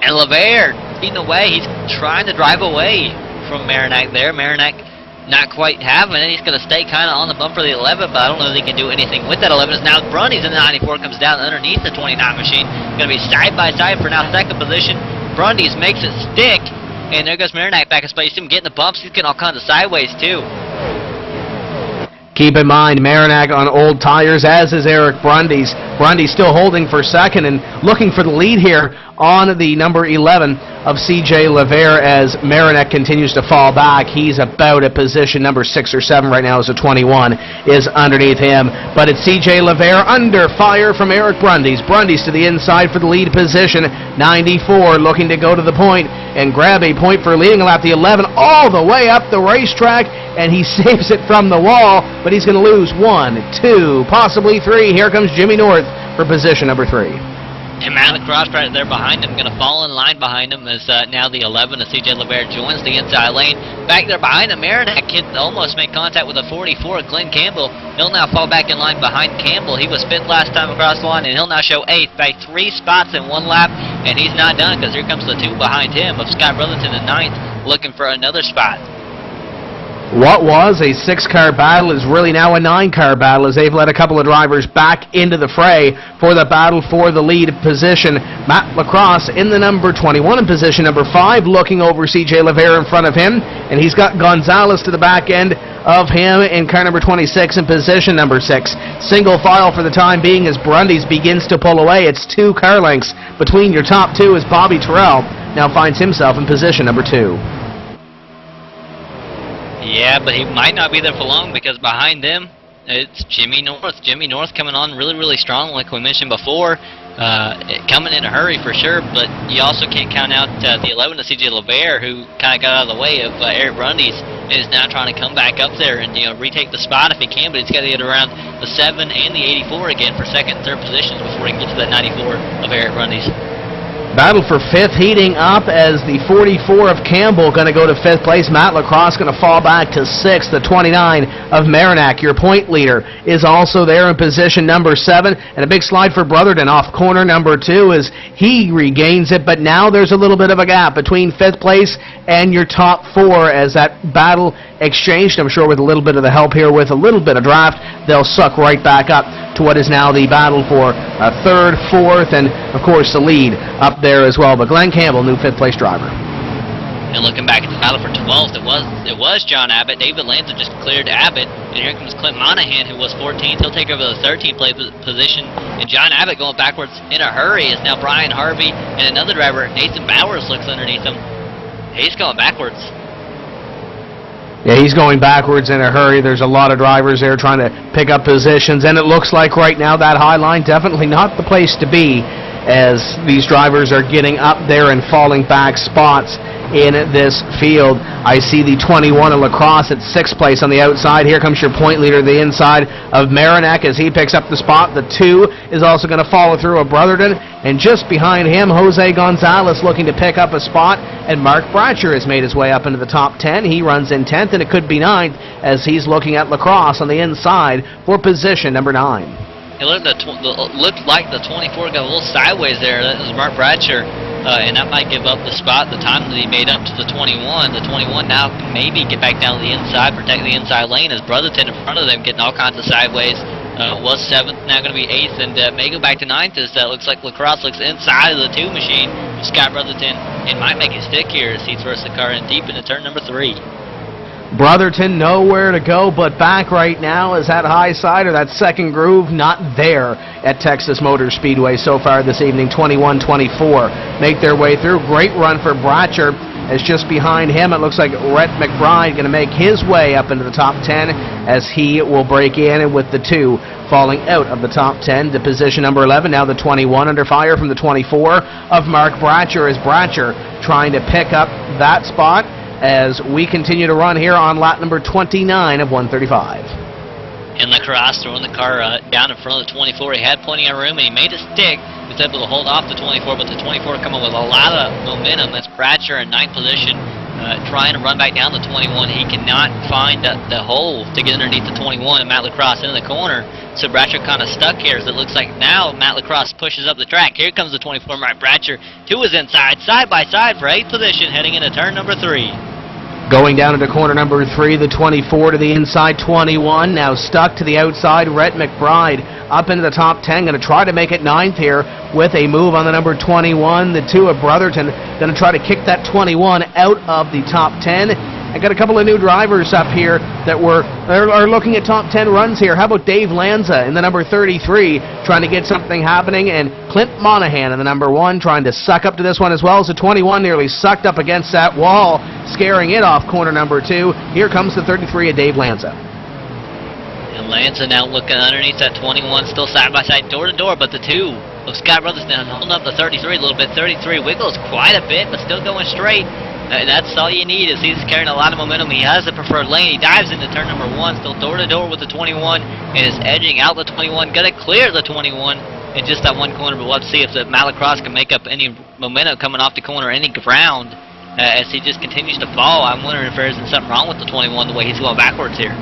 And LeVere leading away. He's trying to drive away from Marinak there. Marinak not quite having it. He's going to stay kind of on the bumper of the 11, but I don't know if he can do anything with that 11. As now Brunny's in the 94, comes down underneath the 29 machine. Going to be side by side for now second position. Brundy's makes it stick, and there goes Marinak back in space. You see him getting the bumps. He's getting all kinds of sideways too. Keep in mind, Marinak on old tires, as is Eric Brundy's. Brundy's still holding for second and looking for the lead here on the number 11 of C.J. LeVere as Marinak continues to fall back. He's about at position number 6 or 7 right now as the 21 is underneath him. But it's C.J. LeVere under fire from Eric Brundy's. Brundy's to the inside for the lead position. 94 looking to go to the point and grab a point for leading a lap. The 11 all the way up the racetrack, and he saves it from the wall, but he's going to lose 1, 2, possibly 3. Here comes Jimmy North for position number 3. And Matt Lacrosse right there behind him, going to fall in line behind him as now the 11 of C.J. LeVere joins the inside lane. Back there behind him, Marinak almost made contact with a 44, Glenn Campbell. He'll now fall back in line behind Campbell. He was 5th last time across the line, and he'll now show 8th by 3 spots in 1 lap. And he's not done because here comes the 2 behind him of Scott Brotherton in 9th, looking for another spot. What was a 6-car battle is really now a 9-car battle as they've let a couple of drivers back into the fray for the battle for the lead position. Matt Lacrosse in the number 21 in position number 5, looking over C.J. LeVere in front of him, and he's got Gonzalez to the back end of him in car number 26 in position number 6. Single file for the time being as Brundy's begins to pull away. It's 2 car lengths between your top 2 as Bobby Terrell now finds himself in position number 2. Yeah, but he might not be there for long because behind them, it's Jimmy North. Jimmy North coming on really, really strong, like we mentioned before. Coming in a hurry for sure, but you also can't count out the 11 of C.J. LeVere, who kind of got out of the way of Eric Brundy's and is now trying to come back up there and retake the spot if he can, but he's got to get around the 7 and the 84 again for 2nd and 3rd positions before he can get to that 94 of Eric Brundy's. Battle for 5th heating up as the 44 of Campbell going to go to 5th place. Matt Lacrosse going to fall back to 6th. The 29 of Marinak, your point leader, is also there in position number 7. And a big slide for Brotherton off corner number 2 as he regains it. But now there's a little bit of a gap between 5th place and your top 4 as that battle exchanged. I'm sure with a little bit of the help here with a little bit of draft, they'll suck right back up to what is now the battle for 3rd, 4th, and of course the lead up there as well. But Glenn Campbell, new 5th place driver. And looking back at the battle for 12th, it was John Abbott. David Lanza just cleared Abbott, and here comes Clint Monahan, who was 14th. He'll take over the 13th place position, and John Abbott going backwards in a hurry is now Brian Harvey, and another driver, Nathan Bowers, looks underneath him. He's going backwards. Yeah, he's going backwards in a hurry. There's a lot of drivers there trying to pick up positions, and it looks like right now that high line definitely not the place to be as these drivers are getting up there and falling back spots in this field. I see the 21 of Lacrosse at 6th place on the outside. Here comes your point leader, the inside of Marinak as he picks up the spot. The 2 is also going to follow through of Brotherton, and just behind him, Jose Gonzalez looking to pick up a spot, and Mark Bratcher has made his way up into the top 10. He runs in 10th, and it could be 9th as he's looking at Lacrosse on the inside for position number 9. It looked like the 24 got a little sideways there. That was Mark Bratcher, and that might give up the spot, the time that he made up to the 21. The 21 now can maybe get back down to the inside, protect the inside lane as Brotherton in front of them getting all kinds of sideways. Was 7th, now going to be 8th, and may go back to 9th as looks like Lacrosse looks inside of the 2 machine. Scott Brotherton, it might make it stick here as he throws the car in deep into turn number 3. Brotherton nowhere to go but back right now as that high side or that second groove not there at Texas Motor Speedway so far this evening. 21-24 make their way through. Great run for Bratcher as just behind him it looks like Rhett McBride going to make his way up into the top 10 as he will break in, and with the 2 falling out of the top 10 to position number 11. Now the 21 under fire from the 24 of Mark Bratcher as Bratcher trying to pick up that spot as we continue to run here on lap number 29 of 135. In Lacrosse, throwing the car down in front of the 24. He had plenty of room, and he made a stick. He was able to hold off the 24, but the 24 coming with a lot of momentum. That's Bratcher in 9th position, trying to run back down the 21. He cannot find the hole to get underneath the 21, and Matt Lacrosse into the corner. So Bratcher kind of stuck here, as it looks like now Matt Lacrosse pushes up the track. Here comes the 24, Matt Bratcher. 2 is inside, side by side for 8th position, heading into turn number 3. Going down into corner number 3, the 24 to the inside 21, now stuck to the outside. Rhett McBride up into the top 10, going to try to make it 9th here with a move on the number 21. The 2 of Brotherton going to try to kick that 21 out of the top 10. I got a couple of new drivers up here that are looking at top 10 runs here. How about Dave Lanza in the number 33 trying to get something happening, and Clint Monahan in the number 1 trying to suck up to this one as well as the 21 nearly sucked up against that wall, scaring it off corner number 2. Here comes the 33 of Dave Lanza. And Lanza now looking underneath that 21, still side by side, door to door, but the 2 of Scott Brotherton holding up the 33 a little bit. 33 wiggles quite a bit, but still going straight. That's all you need, is he's carrying a lot of momentum. He has the preferred lane. He dives into turn number 1, still door-to-door with the 21, and is edging out the 21. Going to clear the 21 in just that one corner, but we'll have to see if the Matt Lacrosse can make up any momentum coming off the corner, any ground, as he just continues to fall. I'm wondering if there isn't something wrong with the 21, the way he's going backwards here.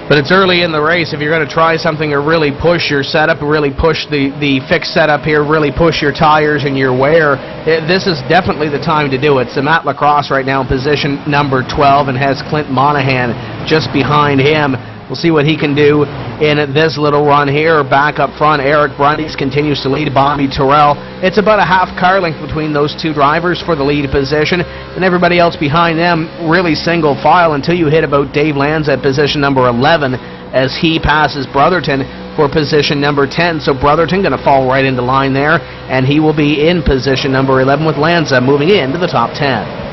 But it's early in the race. If you're going to try something or really push your setup, really push the fixed setup here, really push your tires and your wear, this is definitely the time to do it. So Matt Lacrosse right now in position number 12 and has Clint Monahan just behind him. We'll see what he can do in this little run here. Back up front, Eric Brundys continues to lead Bobby Terrell. It's about a half car length between those 2 drivers for the lead position, and everybody else behind them really single file until you hit about Dave Lanza at position number 11 as he passes Brotherton for position number 10. So Brotherton going to fall right into line there, and he will be in position number 11 with Lanza moving into the top 10.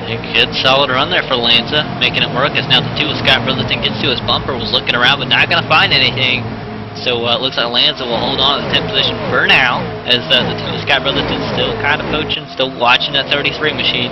A good solid run there for Lanza, making it work as now the 2 of Scott Brotherton gets to his bumper, was looking around but not going to find anything. So it looks like Lanza will hold on to the 10th position for now, as the 2 of Scott Brotherton still kind of poaching, still watching that 33 machine.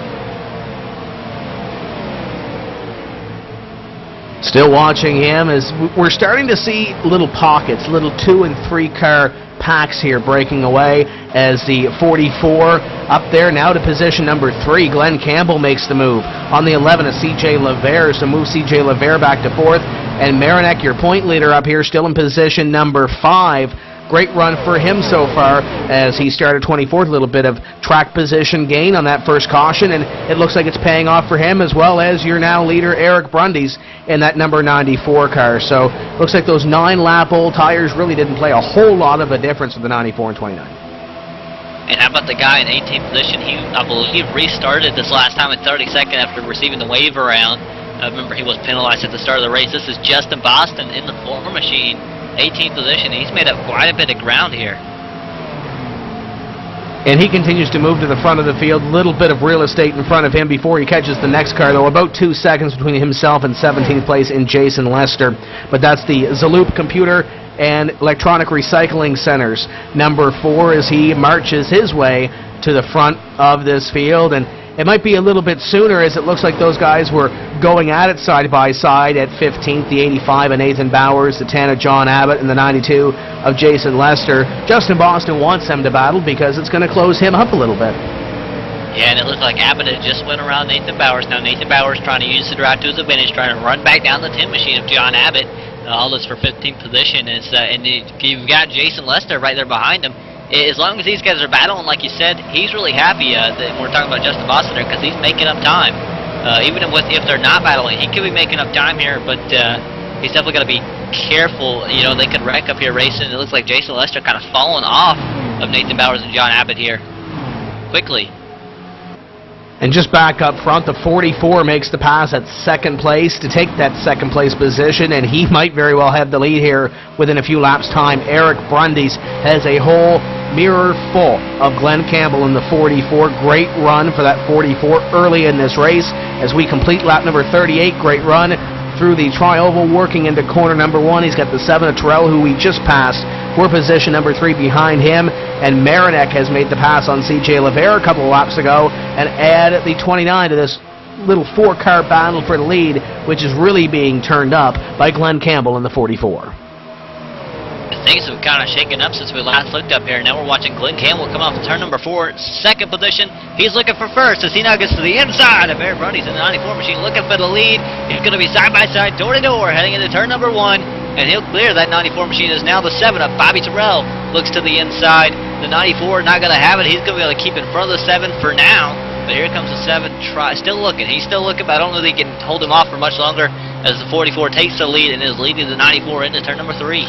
Still watching him as we're starting to see little pockets, little 2 and 3 car packs here breaking away as the 44 up there now to position number 3. Glenn Campbell makes the move. On the 11 of C.J. LeVere, so move C.J. LeVere back to 4th. And Marinak, your point leader up here, still in position number 5. Great run for him so far as he started 24th. A little bit of track position gain on that first caution, and it looks like it's paying off for him as well as your now leader Eric Brundys in that number 94 car. So looks like those 9-lap-old tires really didn't play a whole lot of a difference with the 94 and 29. And how about the guy in 18th position? He, I believe, restarted this last time in 32nd after receiving the wave around. Remember, he was penalized at the start of the race. This is Justin Boston in the 4 machine. 18th position. He's made up quite a bit of ground here. And he continues to move to the front of the field. Little bit of real estate in front of him before he catches the next car, though. About 2 seconds between himself and 17th place in Jason Lester. But that's the Zaloop Computer and Electronic Recycling Centers. Number 4 as he marches his way to the front of this field. And it might be a little bit sooner, as it looks like those guys were going at it side by side at 15th, the 85 of Nathan Bowers, the 10 of John Abbott, and the 92 of Jason Lester. Justin Boston wants them to battle because it's going to close him up a little bit. Yeah, and it looked like Abbott had just went around Nathan Bowers. Now Nathan Bowers trying to use the drive to his advantage, trying to run back down the 10 machine of John Abbott. All this for 15th position. And you've got Jason Lester right there behind him. As long as these guys are battling, like you said, he's really happy that we're talking about Justin Boston there, because he's making up time. Even if they're not battling, he could be making up time here, but he's definitely got to be careful. You know, they could wreck up here racing. It looks like Jason Lester kind of falling off of Nathan Bowers and John Abbott here quickly. And just back up front, the 44 makes the pass at second place to take that second place position, and he might very well have the lead here within a few laps' time. Eric Brundys has a whole mirror full of Glenn Campbell in the 44. Great run for that 44 early in this race. As we complete lap number 38, great run through the tri-oval, working into corner number 1. He's got the 7 of Terrell, who we just passed. We're position number 3 behind him, and Marinek has made the pass on C.J. Levere a couple of laps ago and add the 29 to this little 4-car battle for the lead, which is really being turned up by Glenn Campbell in the 44. Things have kind of shaken up since we last looked up here. Now we're watching Glenn Campbell come off of turn number 4, second position. He's looking for first as he now gets to the inside of Eric Brundys in the 94 machine, looking for the lead. He's going to be side by side, door to door, heading into turn number 1, and he'll clear that 94 machine. Is now the 7 of Bobby Terrell. Looks to the inside. The 94 not going to have it. He's going to be able to keep in front of the 7 for now. But here comes the 7. Still looking. He's still looking, but I don't know that he can hold him off for much longer as the 44 takes the lead and is leading the 94 into turn number 3.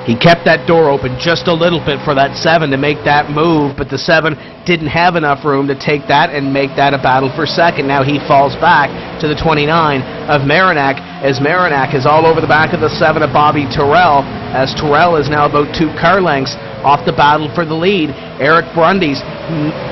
He kept that door open just a little bit for that 7 to make that move, but the 7 didn't have enough room to take that and make that a battle for second. Now he falls back to the 29 of Marinek, as Marinek is all over the back of the 7 of Bobby Terrell, as Terrell is now about 2 car lengths off the battle for the lead. Eric Brundys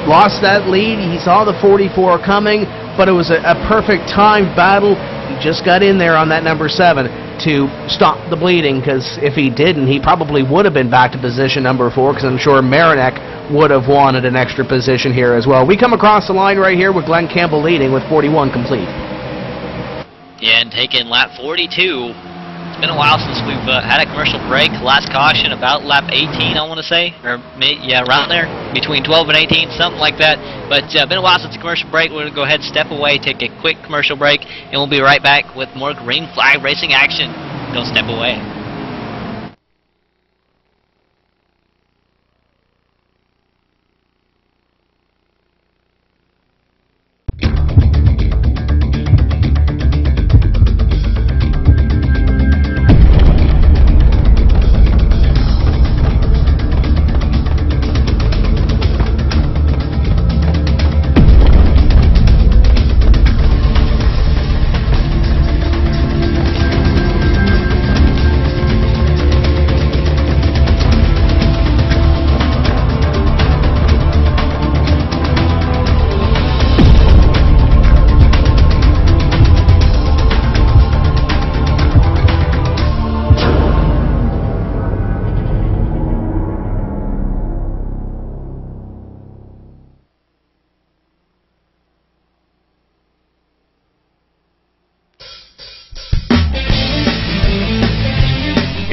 lost that lead. He saw the 44 coming, but it was a perfect timed battle. He just got in there on that number 7 to stop the bleeding, because if he didn't, he probably would have been back to position number 4, because I'm sure Marinek would have wanted an extra position here as well. We come across the line right here with Glenn Campbell leading with 41 complete. Yeah, and taking lap 42. It's been a while since we've had a commercial break. Last caution about lap 18, I want to say, or yeah, around there, between 12 and 18, something like that. But been a while since the commercial break. We're going to go ahead and step away, take a quick commercial break, and we'll be right back with more green flag racing action. Don't step away.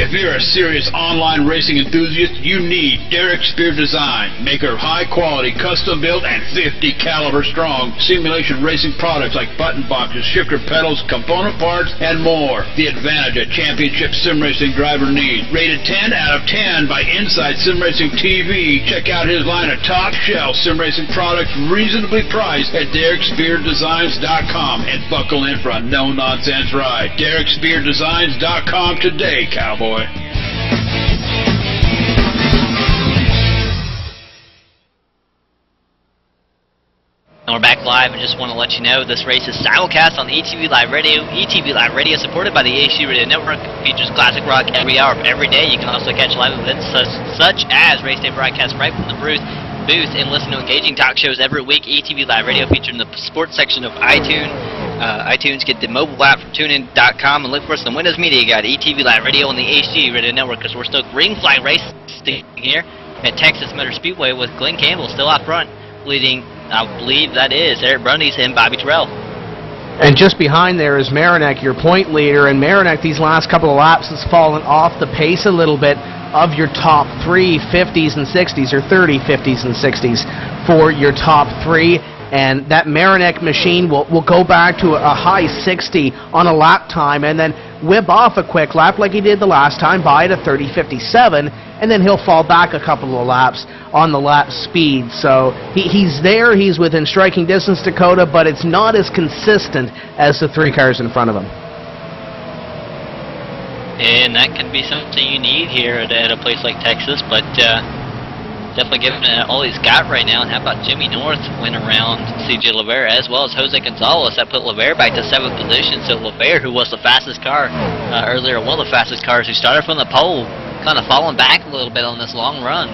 If you're a serious online racing enthusiast, you need Derek Spear Design, maker of high-quality, custom-built, and 50 caliber strong simulation racing products like button boxes, shifter pedals, component parts, and more. The advantage a championship sim racing driver needs. Rated 10 out of 10 by Inside Sim Racing TV. Check out his line of top-shelf sim racing products, reasonably priced at DerekSpearDesigns.com, and buckle in for a no-nonsense ride. DerekSpearDesigns.com today, cowboy. And we're back live, and just want to let you know this race is simulcast on ETV Live Radio. ETV Live Radio, supported by the AHD Radio Network, features classic rock every hour of every day. You can also catch live events such as race day broadcasts right from the booth booth and listen to engaging talk shows every week. ETV Live Radio featured in the sports section of iTunes. iTunes, get the mobile app from TuneIn.com and look for us on Windows Media Guide, ETV Live Radio on the HD Radio Network, because we're still green flag racing here at Texas Motor Speedway with Glenn Campbell still out front, leading, I believe that is Eric Brundys and Bobby Terrell. And just behind there is Marinak, your point leader, and Marinak these last couple of laps has fallen off the pace a little bit of your top three 50s and 60s, or 30 50s and 60s for your top three. And that Marinak machine will go back to a high 60 on a lap time and then whip off a quick lap like he did the last time by at a 30.57, and then he'll fall back a couple of laps on the lap speed. So he's there, he's within striking distance, Dakota, but it's not as consistent as the three cars in front of him. And that can be something you need here at a place like Texas, but definitely giving it all he's got right now. And how about Jimmy North went around C.J. Levere as well as Jose Gonzalez? That put Levere back to 7th position. So Levere, who was the fastest car earlier, one of the fastest cars who started from the pole, kind of falling back a little bit on this long run.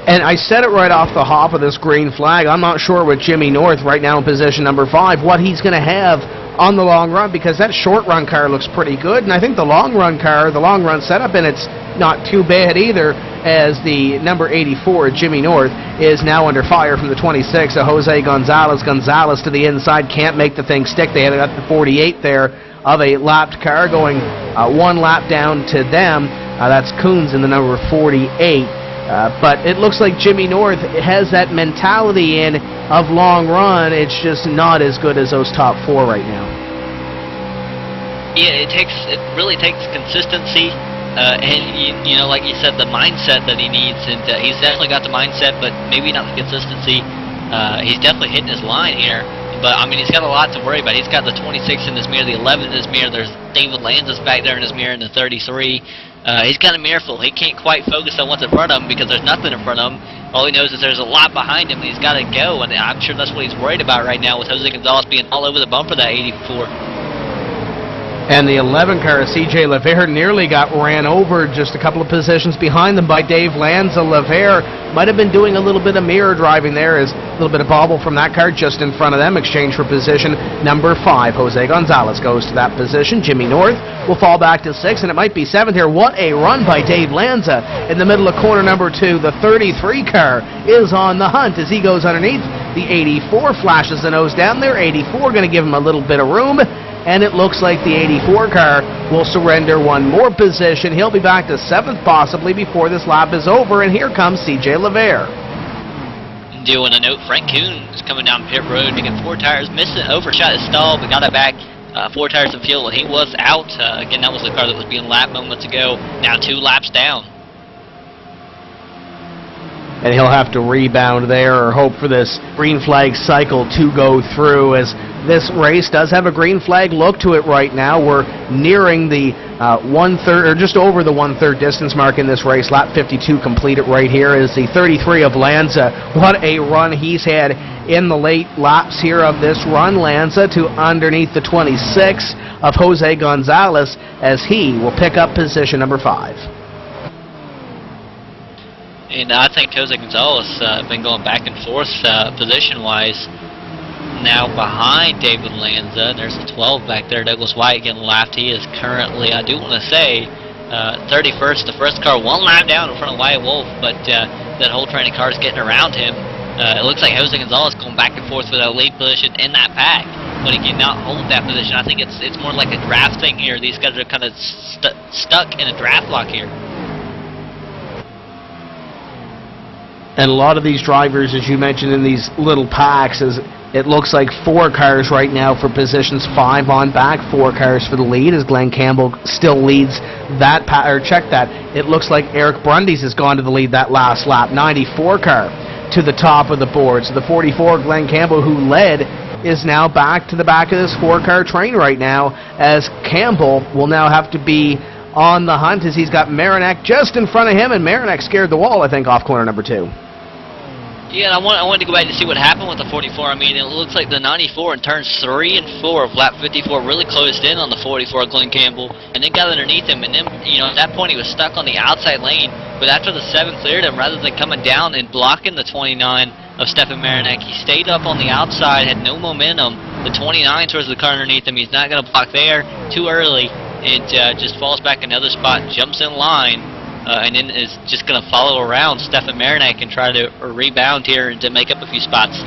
And I said it right off the hop of this green flag. I'm not sure with Jimmy North right now in position number 5 what he's going to have on the long run, because that short run car looks pretty good, and I think the long run car, the long run setup, and it's not too bad either, as the number 84, Jimmy North, is now under fire from the 26 of Jose Gonzalez. Gonzalez to the inside, can't make the thing stick. They had it at the 48 there of a lapped car, going one lap down to them. That's Coons in the number 48. But it looks like Jimmy North has that mentality in of long run. It's just not as good as those top 4 right now. Yeah, it really takes consistency, and you know, like you said, the mindset that he needs, and he's definitely got the mindset, but maybe not the consistency. He's definitely hitting his line here, but I mean, he's got a lot to worry about. He's got the 26 in his mirror, the 11 in his mirror. There's David Lanza's back there in his mirror in the 33. He's got a mirror full. He can't quite focus on what's in front of him because there's nothing in front of him. All he knows is there's a lot behind him, and he's got to go, and I'm sure that's what he's worried about right now with Jose Gonzalez being all over the bumper, that 84. And the 11 car, C.J. Levere, nearly got ran over just a couple of positions behind them by Dave Lanza. Levere might have been doing a little bit of mirror driving there, as a little bit of bobble from that car just in front of them. Exchange for position number 5. Jose Gonzalez goes to that position. Jimmy North will fall back to 6, and it might be 7th here. What a run by Dave Lanza in the middle of corner number 2. The 33 car is on the hunt as he goes underneath. The 84 flashes the nose down there. 84 going to give him a little bit of room. And it looks like the 84 car will surrender one more position. He'll be back to 7th possibly before this lap is over. And here comes C.J. Levere. Doing a note, Frank Kuhn is coming down pit road, making 4 tires, missing, overshot his stall, but got it back. 4 tires in fuel, and he was out. Again, that was the car that was being lapped moments ago. Now 2 laps down. And he'll have to rebound there or hope for this green flag cycle to go through, as this race does have a green flag look to it right now. We're nearing the 1/3, or just over the 1/3 distance mark in this race. Lap 52 completed right here is the 33 of Lanza. What a run he's had in the late laps here of this run. Lanza to underneath the 26 of Jose Gonzalez, as he will pick up position number 5. And I think Jose Gonzalez been going back and forth position-wise. Now behind David Lanza, and there's the 12 back there. Douglas White getting lapped. He is currently, I do want to say, 31st. The first car 1 lap down in front of Wyatt Wolf, but that whole training car is getting around him. It looks like Jose Gonzalez going back and forth for that lead position in that pack, but he cannot hold that position. I think it's more like a draft thing here. These guys are kind of stuck in a draft lock here. And a lot of these drivers, as you mentioned, in these little packs, as it looks like 4 cars right now for positions 5 on back, 4 cars for the lead, as Glenn Campbell still leads that pack. Or check that, it looks like Eric Brundys has gone to the lead that last lap. 94 car to the top of the board. So the 44, Glenn Campbell, who led, is now back to the back of this 4-car train right now, as Campbell will now have to be on the hunt, as he's got Marinak just in front of him, and Marinak scared the wall, I think, off corner number 2. Yeah, and I wanted to go back and see what happened with the 44. I mean, it looks like the 94 in turns 3 and 4 of lap 54 really closed in on the 44, Glenn Campbell, and then got underneath him. And then, you know, at that point he was stuck on the outside lane. But after the 7 cleared him, rather than coming down and blocking the 29 of Stefan Marinak, he stayed up on the outside, had no momentum. The 29 towards the car underneath him. He's not going to block there too early. It just falls back another spot, jumps in line. And then is just going to follow around Stefan Marinak and try to rebound here and to make up a few spots.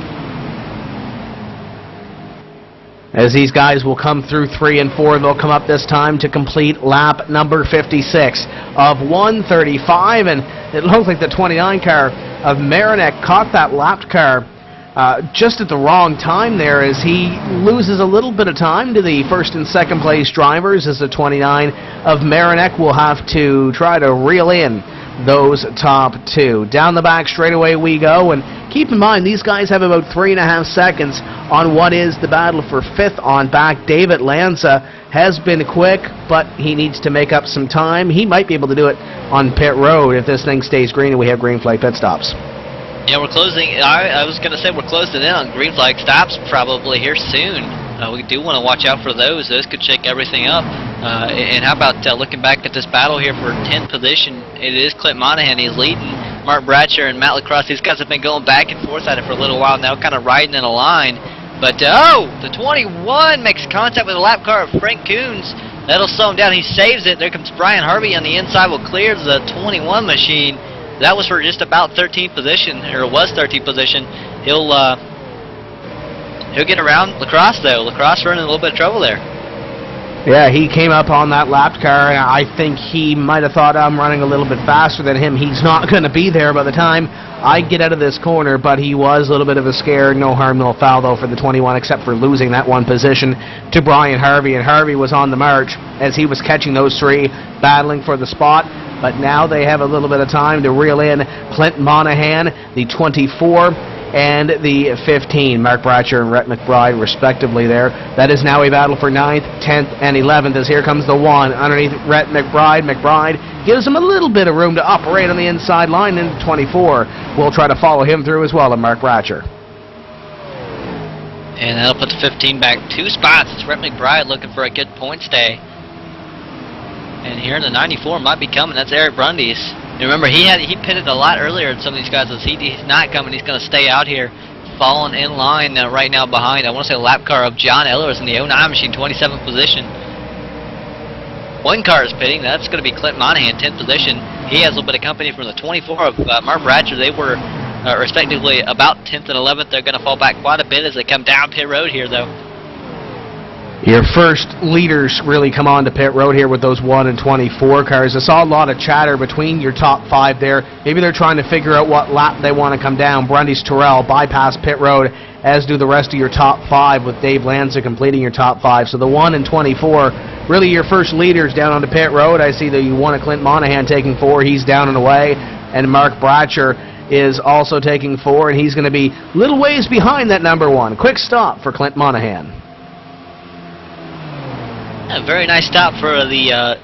As these guys will come through 3 and 4, they'll come up this time to complete lap number 56 of 135, and it looks like the 29 car of Marinak caught that lapped car just at the wrong time there, as he loses a little bit of time to the first and second place drivers, as the 29 of Marinak will have to try to reel in those top 2. Down the back straightaway we go, and keep in mind these guys have about 3.5 seconds on what is the battle for 5th on back. David Lanza has been quick, but he needs to make up some time. He might be able to do it on pit road if this thing stays green and we have green flag pit stops. Yeah, we're closing. I was going to say we're closing in on green flag stops probably here soon. We do want to watch out for those. Those could shake everything up. And how about looking back at this battle here for 10th position? It is Clint Monahan. He's leading. Mark Bratcher and Matt Lacrosse, these guys have been going back and forth at it for a little while now, kind of riding in a line. But, the 21 makes contact with the lap car of Frank Coons. That'll slow him down. He saves it. There comes Brian Harvey on the inside. Will clear the 21 machine. That was for just about 13th position, or it was 13th position. He'll get around Lacrosse, though. Lacrosse running a little bit of trouble there. Yeah, he came up on that lapped car, and I think he might have thought I'm running a little bit faster than him. He's not going to be there by the time I get out of this corner, but he was a little bit of a scare. No harm, no foul, though, for the 21, except for losing that one position to Brian Harvey. And Harvey was on the march as he was catching those 3, battling for the spot. But now they have a little bit of time to reel in Clint Monahan, the 24, and the 15, Mark Bratcher and Rhett McBride, respectively there. That is now a battle for 9th, 10th, and 11th, as here comes the 1 underneath Rhett McBride. McBride gives him a little bit of room to operate on the inside line into 24. We'll try to follow him through as well, and Mark Bratcher. And that'll put the 15 back 2 spots. It's Rhett McBride looking for a good point stay. And here in the 94 might be coming. That's Eric Brundys. And remember, he pitted a lot earlier than some of these guys. He's not coming. He's going to stay out here, falling in line right now behind. I want to say the lap car of John Ellers in the 09 machine, 27th position. One car is pitting. That's going to be Clint Monahan, 10th position. He has a little bit of company from the 24 of Mark Bratcher. They were respectively about 10th and 11th. They're going to fall back quite a bit as they come down pit road here, though. Your first leaders really come on to pit road here with those 1 and 24 cars. I saw a lot of chatter between your top 5 there. Maybe they're trying to figure out what lap they want to come down. Brundys, Terrell bypass pit road, as do the rest of your top 5, with Dave Lanza completing your top 5. So the 1 and 24, really your first leaders down on the pit road. I see that you want a Clint Monahan taking 4. He's down and away. And Mark Bratcher is also taking 4, and he's going to be little ways behind that number 1. Quick stop for Clint Monahan. A very nice stop for the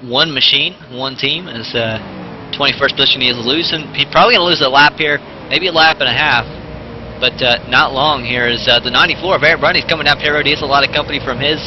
1 machine, 1 team. As 21st position, he is losing. He's probably going to lose a lap here, maybe a lap and a half, but not long here. As the 94 of Eric Brundys coming down pit road. He has a lot of company from his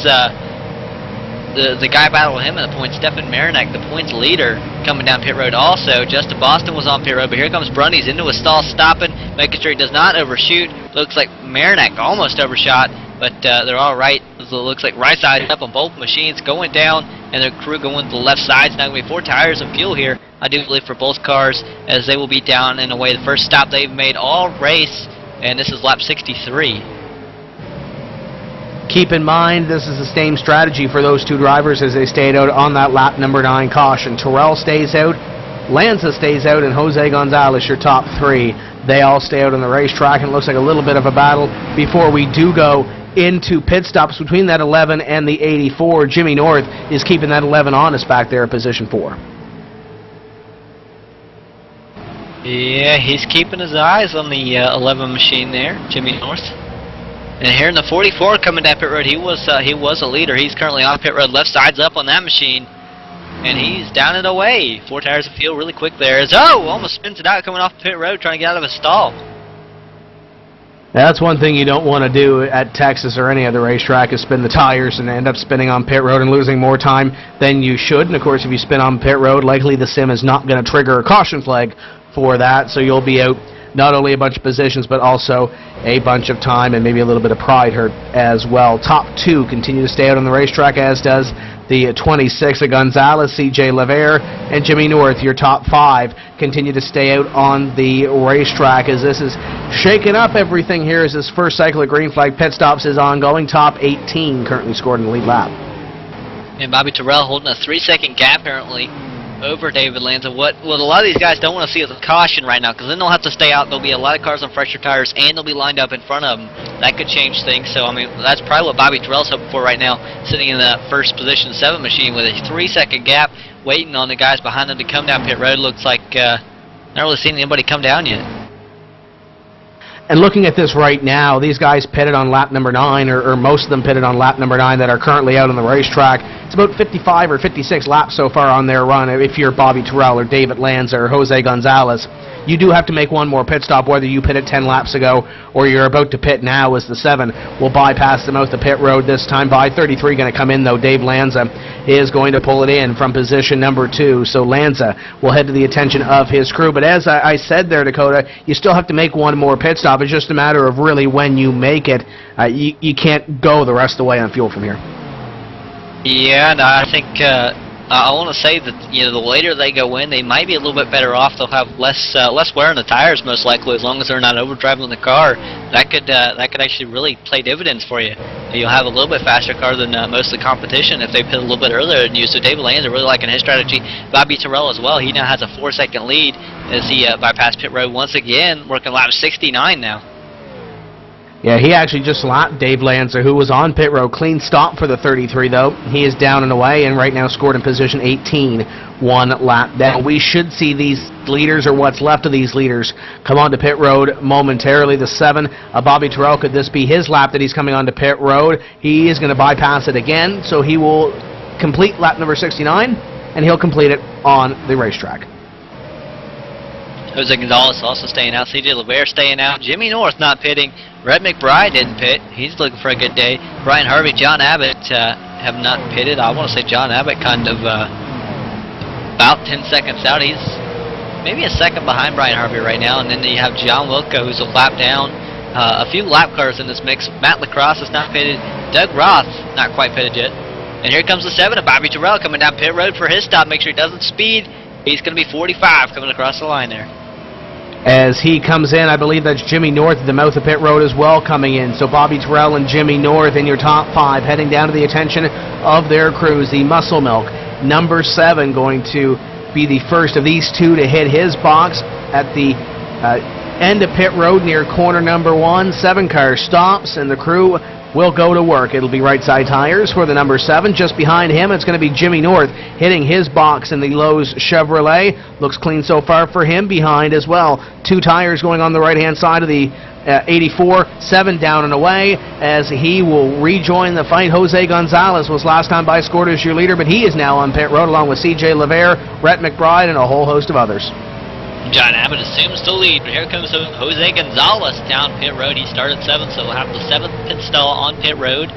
the guy battling him in the points, Stefan Marinak, the points leader, coming down pit road also. Justin Boston was on pit road, but here comes Brundys into a stall, stopping, making sure he does not overshoot. Looks like Marinak almost overshot, but they're all right. It looks like right side up on both machines, going down, and their crew going to the left side. It's now going to be 4 tires of fuel here, I do believe, for both cars, as they will be down and away. The first stop they've made all race, and this is lap 63. Keep in mind, this is the same strategy for those 2 drivers as they stayed out on that lap number 9 caution. Terrell stays out, Lanza stays out, and Jose Gonzalez, your top 3. They all stay out on the racetrack, and it looks like a little bit of a battle before we do go into pit stops between that 11 and the 84. Jimmy North is keeping that 11 honest back there at position 4. Yeah, he's keeping his eyes on the 11 machine there, Jimmy North. And here in the 44 coming down pit road, he was a leader. He's currently on pit road, left side's up on that machine, and he's down and away. 4 tires of fuel really quick there. Almost spins it out coming off pit road, trying to get out of a stall. That's one thing you don't want to do at Texas or any other racetrack is spin the tires and end up spinning on pit road and losing more time than you should. And, of course, if you spin on pit road, likely the sim is not going to trigger a caution flag for that, so you'll be out not only a bunch of positions but also a bunch of time and maybe a little bit of pride hurt as well. Top 2 continue to stay out on the racetrack, as does the 26 of Gonzalez, C.J. Levere, and Jimmy North. Your top 5 continue to stay out on the racetrack as this is shaking up everything here as this first cycle of green flag pit stops is ongoing. Top 18 currently scored in the lead lap. And Bobby Terrell holding a 3-second gap apparently over David Lanza. What a lot of these guys don't want to see is a caution right now, because then they'll have to stay out. There'll be a lot of cars on fresher tires, and they'll be lined up in front of them. That could change things. So, I mean, that's probably what Bobby Terrell's hoping for right now, sitting in the first position 7 machine with a 3-second gap, waiting on the guys behind them to come down pit road. Looks like not really seeing anybody come down yet. And looking at this right now, these guys pitted on lap number 9, or most of them pitted on lap number 9 that are currently out on the racetrack. It's about 55 or 56 laps so far on their run. If you're Bobby Terrell or David Lanza or Jose Gonzalez, you do have to make one more pit stop, whether you pitted 10 laps ago or you're about to pit now, as the 7 will bypass them out the pit road this time. By 33 going to come in, though. Dave Lanza is going to pull it in from position number 2. So Lanza will head to the attention of his crew. But as I said there, Dakota, you still have to make one more pit stop. It's just a matter of really when you make it. You can't go the rest of the way on fuel from here. Yeah, no, I think I want to say that the later they go in, they might be a little bit better off. They'll have less wear on the tires most likely, as long as they're not overdriving the car. That could actually really play dividends for you. You'll have a little bit faster car than most of the competition if they pit a little bit earlier than you. So David Lanza really liking his strategy. Bobby Terrell as well. He now has a 4-second lead as he bypassed pit road once again, working lap 69 now. Yeah, he actually just lapped Dave Lanza, who was on pit road. Clean stop for the 33, though. He is down and away and right now scored in position 18, 1 lap down. We should see these leaders, or what's left of these leaders, come onto pit road momentarily. The 7, Bobby Terrell, could this be his lap that he's coming onto pit road? He is going to bypass it again, so he will complete lap number 69, and he'll complete it on the racetrack. Jose Gonzalez also staying out. C.J. Levere staying out. Jimmy North not pitting. Red McBride didn't pit. He's looking for a good day. Brian Harvey, John Abbott have not pitted. I want to say John Abbott kind of about 10 seconds out. He's maybe a second behind Brian Harvey right now. And then you have John Wilco, who's a lap down. A few lap cars in this mix. Matt Lacrosse is not pitted. Doug Roth not quite pitted yet. And here comes the 7 of Bobby Terrell coming down pit road for his stop. Make sure he doesn't speed. He's going to be 45 coming across the line there. As he comes in, I believe that's Jimmy North at the mouth of pit road as well coming in. So Bobby Terrell and Jimmy North in your top 5, heading down to the attention of their crews. The Muscle Milk, number 7, going to be the first of these 2 to hit his box at the end of pit road near corner number 1. 7 car stops, and the crew will go to work. It'll be right side tires for the number 7. Just behind him, it's going to be Jimmy North hitting his box in the Lowe's Chevrolet. Looks clean so far for him. Behind as well, 2 tires going on the right-hand side of the 84. 7 down and away as he will rejoin the fight. Jose Gonzalez was last time by scored as your leader, but he is now on pit road along with C.J. Levere, Rhett McBride, and a whole host of others. John Abbott assumes the lead, but here comes Jose Gonzalez down pit road. He started 7th, so we'll have the 7th pit stall on pit road.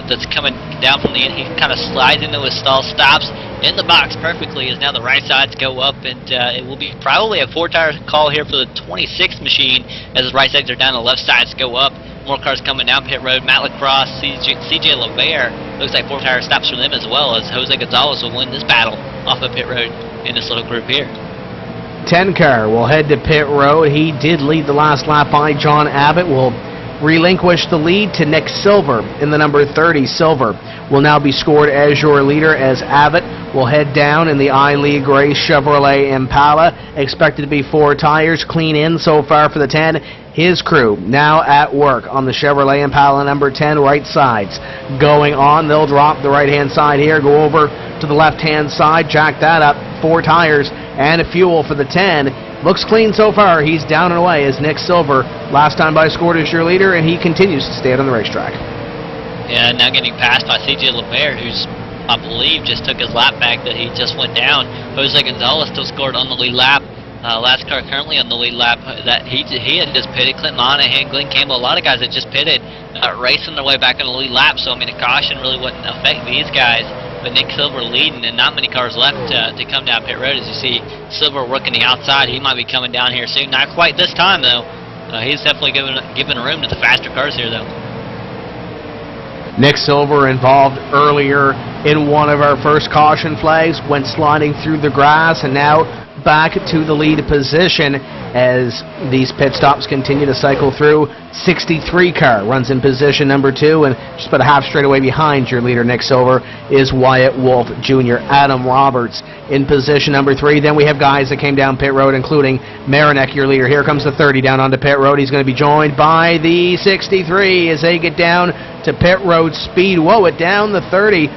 That's coming down from the end. He kind of slides into his stall, stops in the box perfectly as now the right sides go up, and it will be probably a 4-tire call here for the 26th machine as the right sides are down, the left sides go up. More cars coming down pit road. Matt Lacrosse, C.J. Levere, looks like 4-tire stops for them as well, as Jose Gonzalez will win this battle off of pit road in this little group here. 10 car will head to pit road. He did lead the last lap by John Abbott. Will relinquish the lead to Nick Silver in the number 30. Silver will now be scored as your leader, as Abbott will head down in the I-League Gray Chevrolet Impala. Expected to be 4 tires. Clean in so far for the 10. His crew now at work on the Chevrolet Impala number 10, right sides. Going on, they'll drop the right-hand side here, go over to the left-hand side, jack that up, 4 tires and a fuel for the 10. Looks clean so far. He's down and away as Nick Silver, last time by scored as your leader, and he continues to stay out on the racetrack. Yeah, now getting passed by C.J. Levere, who's, I believe, just took his lap back that he just went down. Jose Gonzalez still scored on the lead lap. Last car currently on the lead lap, that he had just pitted. Clint Monahan, Glenn Campbell, a lot of guys that just pitted, racing their way back on the lead lap. So I mean, a caution really wouldn't affect these guys. But Nick Silver leading, and not many cars left to come down pit road. As you see, Silver working the outside. He might be coming down here soon. Not quite this time though. He's definitely giving room to the faster cars here though. Nick Silver involved earlier in one of our first caution flags, went sliding through the grass, and now back to the lead position as these pit stops continue to cycle through. 63 car runs in position number 2, and just about a half straightaway behind your leader Nick Silver is Wyatt Wolf Jr. Adam Roberts in position number 3. Then we have guys that came down pit road, including Marinek, your leader. Here comes the 30 down onto pit road. He's going to be joined by the 63 as they get down to pit road speed. Whoa, it down the 30.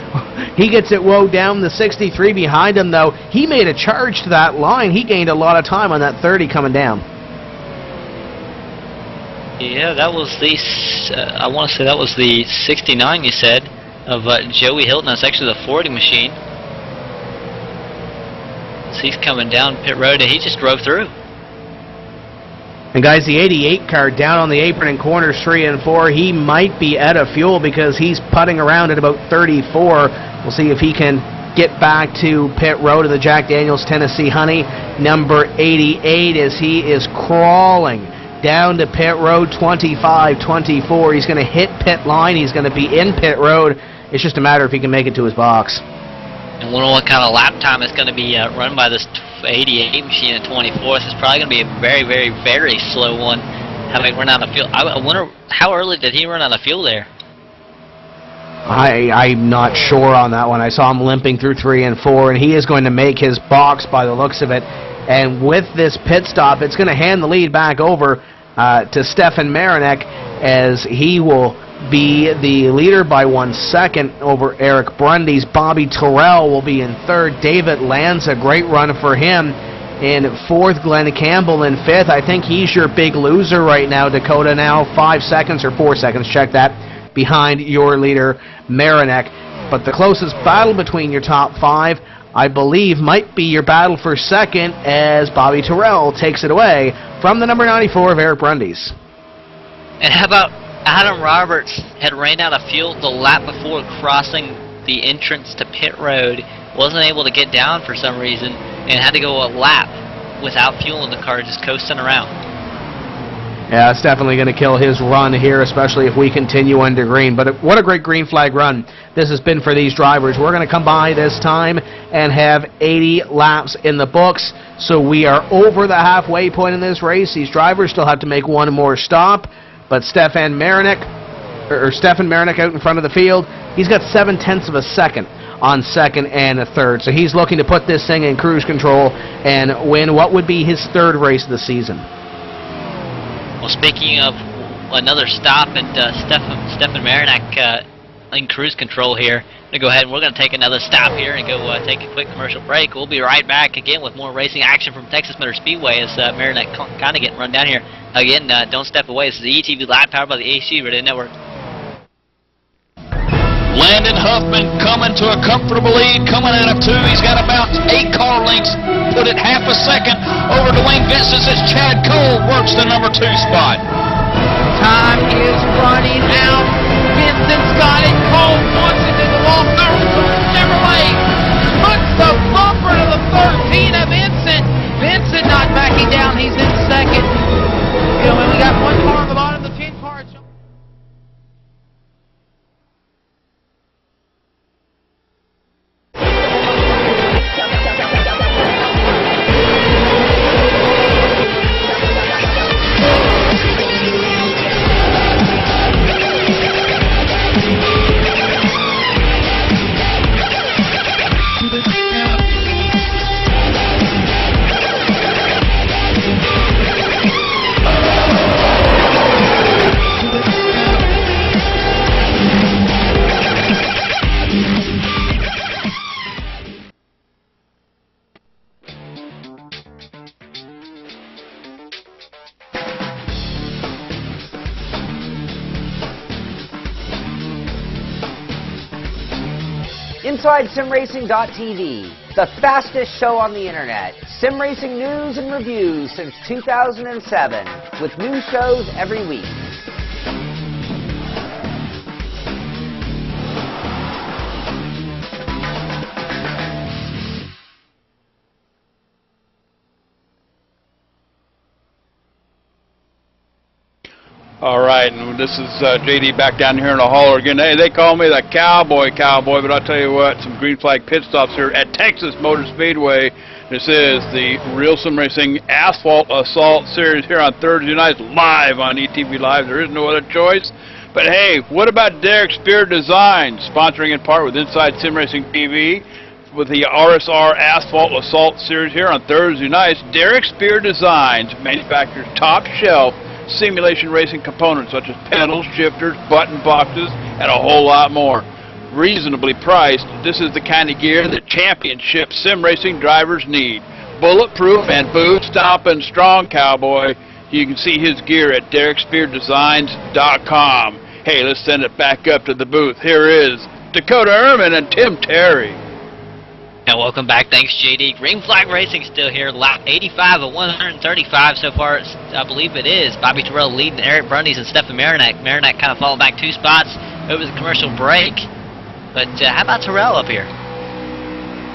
He gets it down the 63 behind him, though. He made a charge to that line. He gained a lot of time on that 30 coming down. Yeah, that was the, I want to say that was the 69 you said, of Joey Hilton. That's actually the 40 machine. So he's coming down pit road, and he just drove through. And guys, the 88 car down on the apron in corners 3 and 4, he might be out of fuel because he's putting around at about 34. We'll see if he can get back to pit road of the Jack Daniels Tennessee Honey, number 88, as he is crawling down to pit road 25-24. He's going to hit pit line. He's going to be in pit road. It's just a matter if he can make it to his box. And wonder what kind of lap time is going to be run by this 88 machine at 24th. It's probably going to be a very, very, very slow one. Having run out of fuel. I wonder how early did he run out of fuel there? I'm not sure on that one. I saw him limping through 3 and 4, and he is going to make his box by the looks of it. And with this pit stop, it's going to hand the lead back over to Stefan Marinek, as he will be the leader by 1 second over Eric Brundy's. Bobby Terrell will be in 3rd. David Lanza, great run for him. In 4th, Glenn Campbell in 5th. I think he's your big loser right now, Dakota. Now 5 seconds or 4 seconds, check that, behind your leader Marinek. But the closest battle between your top 5, I believe, might be your battle for 2nd, as Bobby Terrell takes it away from the number 94 of Eric Brundy's. And how about Adam Roberts had ran out of fuel the lap before crossing the entrance to pit road, wasn't able to get down for some reason, and had to go a lap without fuel in the car, just coasting around. Yeah, it's definitely going to kill his run here, especially if we continue under green. But what a great green flag run this has been for these drivers. We're going to come by this time and have 80 laps in the books. So we are over the halfway point in this race. These drivers still have to make one more stop. But Stefan Marinek out in front of the field, he's got 0.7 of a second on 2nd and 3rd. So he's looking to put this thing in cruise control and win what would be his 3rd race of the season. Well, speaking of another stop, and Stefan Marinek in cruise control here. I'm going to go ahead and we're going to take another stop here and go take a quick commercial break. We'll be right back again with more racing action from Texas Motor Speedway as Marinek kind of getting run down here. Again, don't step away. This is the ETV Live, powered by the AC Radio Network. Landon Huffman coming to a comfortable lead, coming out of 2. He's got about 8 car lengths, put it half a second over Dwayne Vincent as Chad Cole works the number 2 spot. Time is running out. Vincent's got it. Cole wants it to the wall. Chevrolet puts the bumper to the 13 of Vincent. Vincent not backing down. He's in 2nd. You know, when we got 1 car on the bottom, the 10 car. InsideSimRacing.tv, The fastest show on the internet. Sim racing news and reviews since 2007, with new shows every week. All right, and this is JD back down here in the hauler again. Hey, they call me the cowboy, but I'll tell you what, some green flag pit stops here at Texas Motor Speedway. This is the Real Sim Racing Asphalt Assault Series here on Thursday nights, live on ETV Live. There is no other choice. But hey, what about Derek Spear Design, sponsoring in part with Inside Sim Racing TV with the RSR Asphalt Assault Series here on Thursday nights. Derek Spear Designs manufactures top shelf simulation racing components such as pedals, shifters, button boxes, and a whole lot more. Reasonably priced, this is the kind of gear that championship sim racing drivers need. Bulletproof and boot stomping strong, cowboy. You can see his gear at DerekSpearDesigns.com. Hey, let's send it back up to the booth. Here is Dakota Ehrman and Tim Terry. And welcome back. Thanks, JD. Green Flag Racing still here. Lap 85 of 135 so far. I believe it is. Bobby Terrell leading Eric Brundies and Stefan Marinak. Marinak kind of falling back 2 spots over the commercial break. But how about Terrell up here?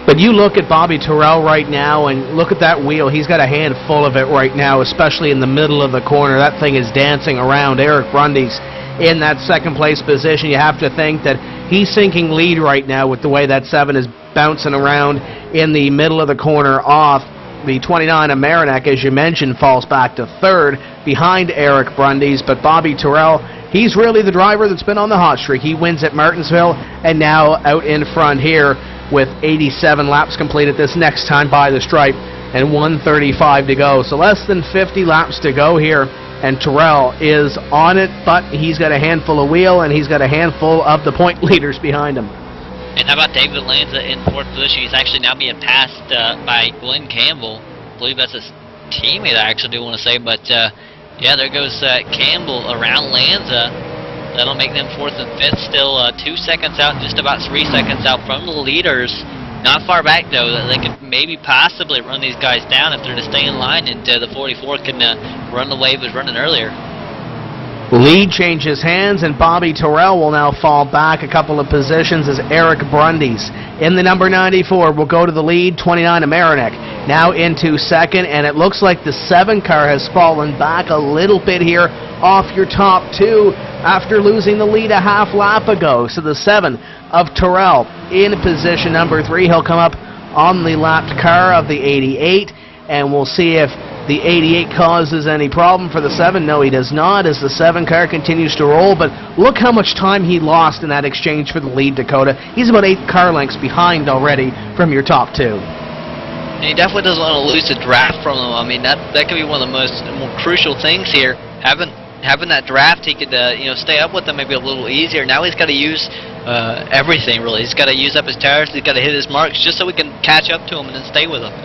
But you look at Bobby Terrell right now and look at that wheel. He's got a handful of it right now, especially in the middle of the corner. That thing is dancing around. Eric Brundies in that second place position. You have to think that he's sinking lead right now with the way that 7 is bouncing around in the middle of the corner off. The 29 of Marinak, as you mentioned, falls back to 3rd behind Eric Brundies. But Bobby Terrell, he's really the driver that's been on the hot streak. He wins at Martinsville and now out in front here with 87 laps completed this next time by the stripe and 135 to go. So less than 50 laps to go here, and Terrell is on it, but he's got a handful of wheel and he's got a handful of the point leaders behind him. And how about David Lanza in 4th position? He's actually now being passed by Glenn Campbell. I believe that's his teammate, I actually do want to say. But, yeah, there goes Campbell around Lanza. That'll make them 4th and 5th, still 2 seconds out, just about 3 seconds out from the leaders. Not far back, though, that they could maybe possibly run these guys down if they're to stay in line, and the 44 can run the way it was running earlier. Lead changes hands, and Bobby Terrell will now fall back a couple of positions as Eric Brundies in the number 94 will go to the lead. 29 of Marinak now into 2nd, and it looks like the 7 car has fallen back a little bit here off your top 2 after losing the lead a half lap ago. So the 7 of Terrell in position number 3. He'll come up on the lapped car of the 88, and we'll see if the 88 causes any problem for the 7. No, he does not, as the 7 car continues to roll. But look how much time he lost in that exchange for the lead, Dakota. He's about 8 car lengths behind already from your top 2. And he definitely doesn't want to lose the draft from them. I mean, that could be one of the more crucial things here. Having that draft, he could stay up with them maybe a little easier. Now he's got to use everything, really. He's got to use up his tires. He's got to hit his marks just so we can catch up to him and then stay with him.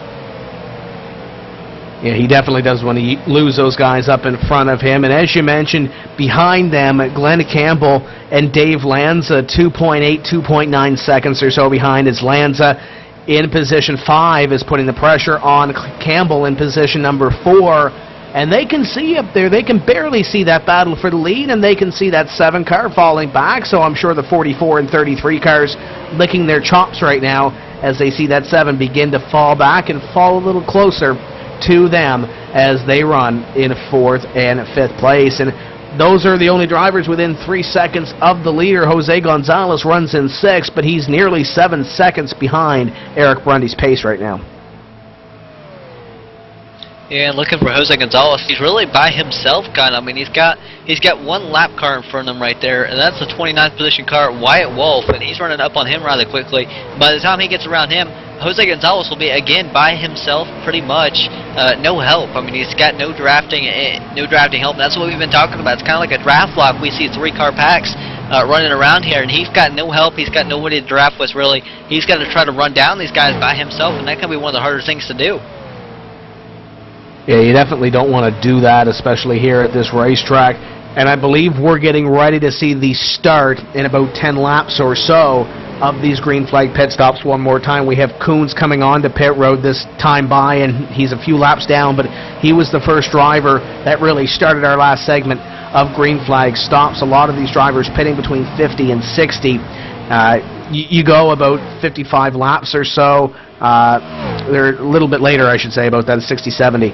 Yeah, he definitely does want to lose those guys up in front of him. And as you mentioned, behind them, Glenn Campbell and Dave Lanza, 2.8, 2.9 seconds or so behind is Lanza. In position 5 is putting the pressure on Campbell in position number 4. And they can see up there, they can barely see that battle for the lead, and they can see that 7 car falling back. So I'm sure the 44 and 33 cars licking their chops right now as they see that 7 begin to fall back and fall a little closer to them as they run in 4th and 5th place. And those are the only drivers within 3 seconds of the leader. Jose Gonzalez runs in 6th, but he's nearly 7 seconds behind Eric Brundies' pace right now. Yeah, looking for Jose Gonzalez. He's really by himself, kind of. I mean, he's got 1 lap car in front of him right there, and that's the 29th position car, Wyatt Wolf, and he's running up on him rather quickly. By the time he gets around him, Jose Gonzalez will be again by himself, pretty much. No help. I mean, he's got no drafting help. That's what we've been talking about. It's kind of like a draft block. We see 3-car packs running around here, and he's got no help. He's got nobody to draft with, really. He's got to try to run down these guys by himself, and that can be one of the harder things to do. Yeah, you definitely don't want to do that, especially here at this racetrack. And I believe we're getting ready to see the start in about 10 laps or so of these green flag pit stops one more time. We have Coons coming on to pit road this time by, and he's a few laps down, but he was the first driver that really started our last segment of green flag stops. A lot of these drivers pitting between 50 and 60. You go about 55 laps or so. They're a little bit later, I should say, about that 60, 70.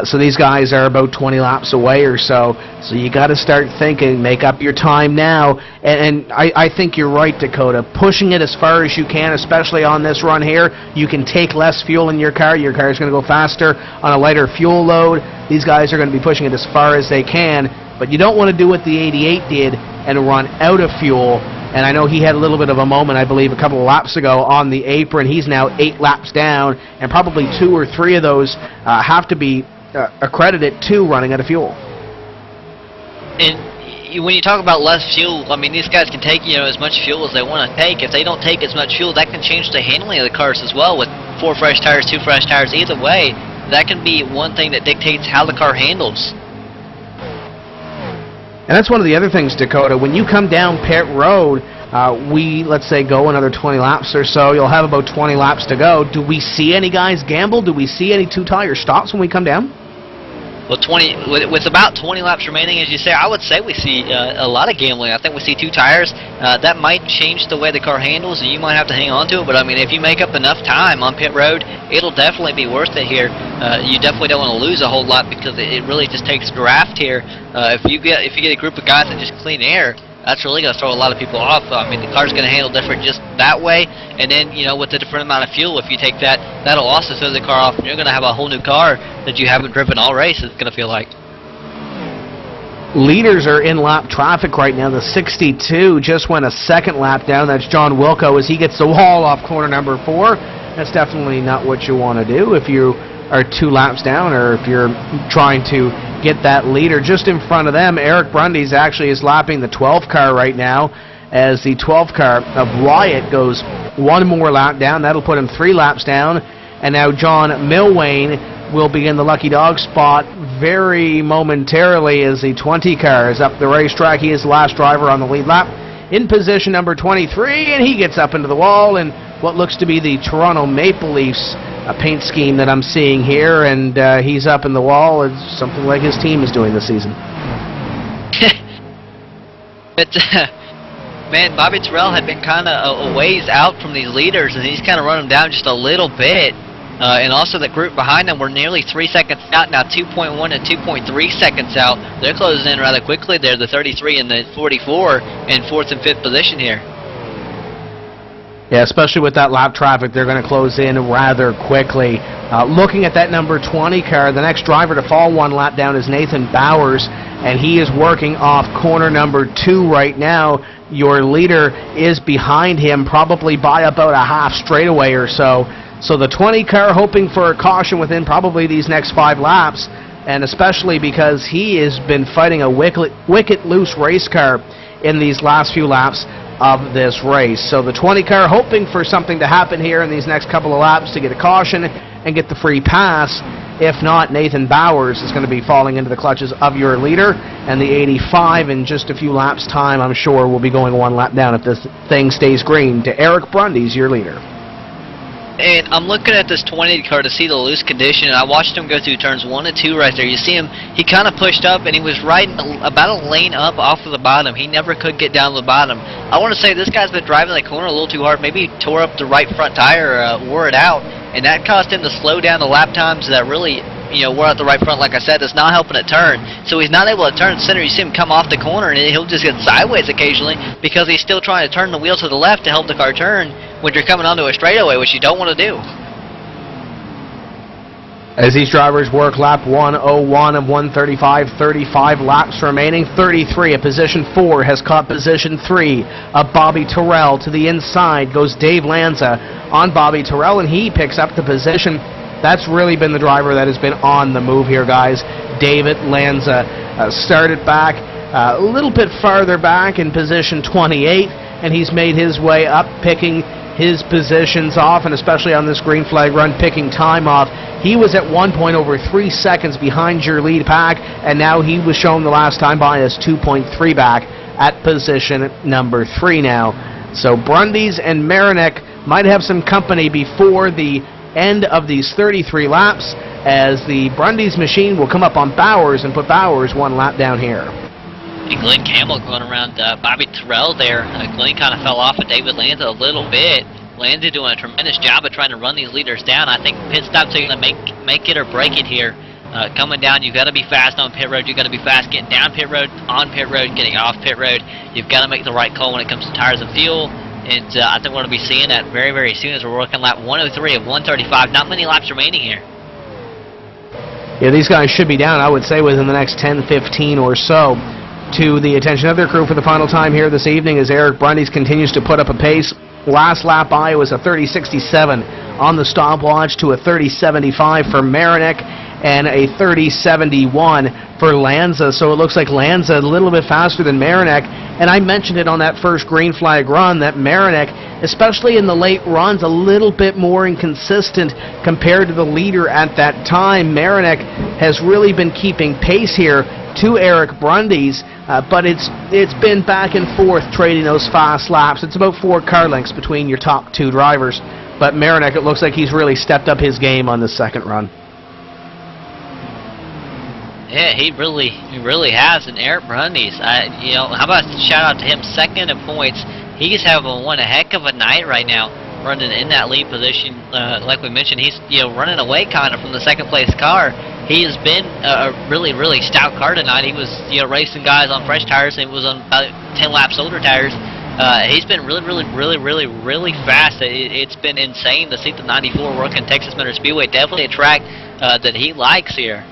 So these guys are about 20 laps away or so. So you got to start thinking, make up your time now. And I think you're right, Dakota. Pushing it as far as you can, especially on this run here. You can take less fuel in your car. Your car is going to go faster on a lighter fuel load. These guys are going to be pushing it as far as they can. But you don't want to do what the 88 did and run out of fuel. And I know he had a little bit of a moment, I believe, a couple of laps ago on the apron. He's now 8 laps down, and probably 2 or 3 of those have to be accredited to running out of fuel. And when you talk about less fuel, I mean, these guys can take, as much fuel as they want to take. If they don't take as much fuel, that can change the handling of the cars as well. With 4 fresh tires, 2 fresh tires, either way, that can be one thing that dictates how the car handles. And that's one of the other things, Dakota. When you come down pit road, let's say, go another 20 laps or so. You'll have about 20 laps to go. Do we see any guys gamble? Do we see any two-tire stops when we come down? Well, with about 20 laps remaining, as you say, I would say we see a lot of gambling. I think we see 2 tires. That might change the way the car handles, and you might have to hang on to it. But, I mean, if you make up enough time on pit road, it'll definitely be worth it here. You definitely don't want to lose a whole lot because it really just takes draft here. If you get a group of guys that just clean air, that's really going to throw a lot of people off. I mean, the car's going to handle different just that way. And then, with a different amount of fuel, if you take that, that'll also throw the car off, and you're going to have a whole new car that you haven't driven all race, it's going to feel like. Leaders are in lap traffic right now. The 62 just went a second lap down. That's John Wilco as he gets the wall off corner number 4. That's definitely not what you want to do if you are 2 laps down, or if you're trying to get that leader. Just in front of them, Eric Brundy's actually is lapping the 12th car right now, as the 12th car of Wyatt goes 1 more lap down. That'll put him 3 laps down. And now John Milwane will be in the lucky dog spot very momentarily as the 20 car is up the racetrack. He is the last driver on the lead lap in position number 23, and he gets up into the wall in what looks to be the Toronto Maple Leafs paint scheme that I'm seeing here, and he's up in the wall. It's something like his team is doing this season. Man, Bobby Terrell had been kind of a ways out from these leaders, and he's kind of run them down just a little bit. And also the group behind them were nearly 3 seconds out, now 2.1 and 2.3 seconds out. They're closing in rather quickly. They're the 33 and the 44 in 4th and 5th position here. Yeah, especially with that lap traffic, they're going to close in rather quickly. Looking at that number 20 car, the next driver to fall 1 lap down is Nathan Bowers, and he is working off corner number 2 right now. Your leader is behind him, probably by about a half straightaway or so. So the 20 car hoping for a caution within probably these next 5 laps, and especially because he has been fighting a wicked loose race car in these last few laps of this race. So the 20 car hoping for something to happen here in these next couple of laps to get a caution and get the free pass. If not, Nathan Bowers is going to be falling into the clutches of your leader, and the 85 in just a few laps time, I'm sure, will be going 1 lap down if this thing stays green to Eric Brundy's your leader. And I'm looking at this 20 car to see the loose condition, and I watched him go through turns 1 and 2 right there. You see him, he kind of pushed up, and he was riding about a lane up off of the bottom. He never could get down to the bottom. I want to say this guy's been driving the corner a little too hard, maybe tore up the right front tire, wore it out, and that caused him to slow down the lap times that really, wore out the right front. Like I said, it's not helping it turn. So he's not able to turn center. You see him come off the corner, and he'll just get sideways occasionally because he's still trying to turn the wheel to the left to help the car turn when you're coming onto a straightaway, which you don't want to do. As these drivers work lap 101 of 135, 35 laps remaining. 33 at position 4 has caught position 3 of Bobby Terrell. To the inside goes Dave Lanza on Bobby Terrell, and he picks up the position. That's really been the driver that has been on the move here, guys. David Lanza started back a little bit farther back in position 28, and he's made his way up, picking his positions off, and especially on this green flag run, picking time off. He was at one point over 3 seconds behind your lead pack, and now he was shown the last time by as 2.3 back at position number 3 now. So Brundys and Marinek might have some company before the end of these 33 laps, as the Brundys machine will come up on Bowers and put Bowers 1 lap down here. And Glenn Campbell going around Bobby Terrell there. Glenn kind of fell off of David Lanza a little bit. Lanza doing a tremendous job of trying to run these leaders down. I think pit stops are going to make it or break it here. Coming down, you've got to be fast on pit road. You've got to be fast getting down pit road, on pit road, getting off pit road. You've got to make the right call when it comes to tires and fuel. And I think we're going to be seeing that very, very soon as we're working lap 103 of 135. Not many laps remaining here. Yeah, these guys should be down, I would say, within the next 10, 15 or so. To the attention of their crew for the final time here this evening as Eric Brundys continues to put up a pace. Last lap by was a 30.67 on the stopwatch to a 30.75 for Marinek and a 30.71 for Lanza. So it looks like Lanza a little bit faster than Marinek. And I mentioned it on that first green flag run that Marinek, especially in the late runs, a little bit more inconsistent compared to the leader at that time. Marinek has really been keeping pace here to Eric Brundys, but it's been back and forth trading those fast laps. It's about 4 car lengths between your top 2 drivers. But Marinek, it looks like he's really stepped up his game on the second run. Yeah, he really has. And Eric Brundys, how about a shout out to him, second in points. He's having one heck of a night right now, running in that lead position. Like we mentioned, he's running away kind of from the second place car. He has been a really, really stout car tonight. He was racing guys on fresh tires, and he was on about 10 laps older tires. He's been really fast. It's been insane to see the 94 working Texas Motor Speedway. Definitely a track that he likes here.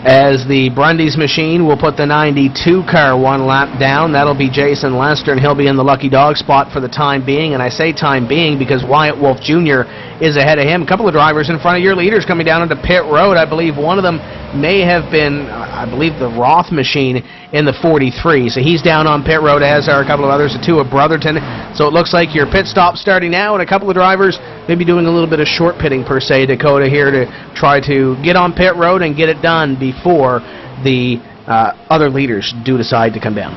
As the Brundys machine will put the 92 car 1 lap down. That'll be Jason Lester, and he'll be in the lucky dog spot for the time being. And I say time being because Wyatt Wolf Jr. is ahead of him. A couple of drivers in front of your leaders coming down onto pit road. I believe one of them may have been, the Roth machine in the 43. So he's down on pit road, as are a couple of others, the 2 of Brotherton. So it looks like your pit stop starting now, and a couple of drivers maybe doing a little bit of short pitting per se, Dakota, here to try to get on pit road and get it done before the other leaders do decide to come down.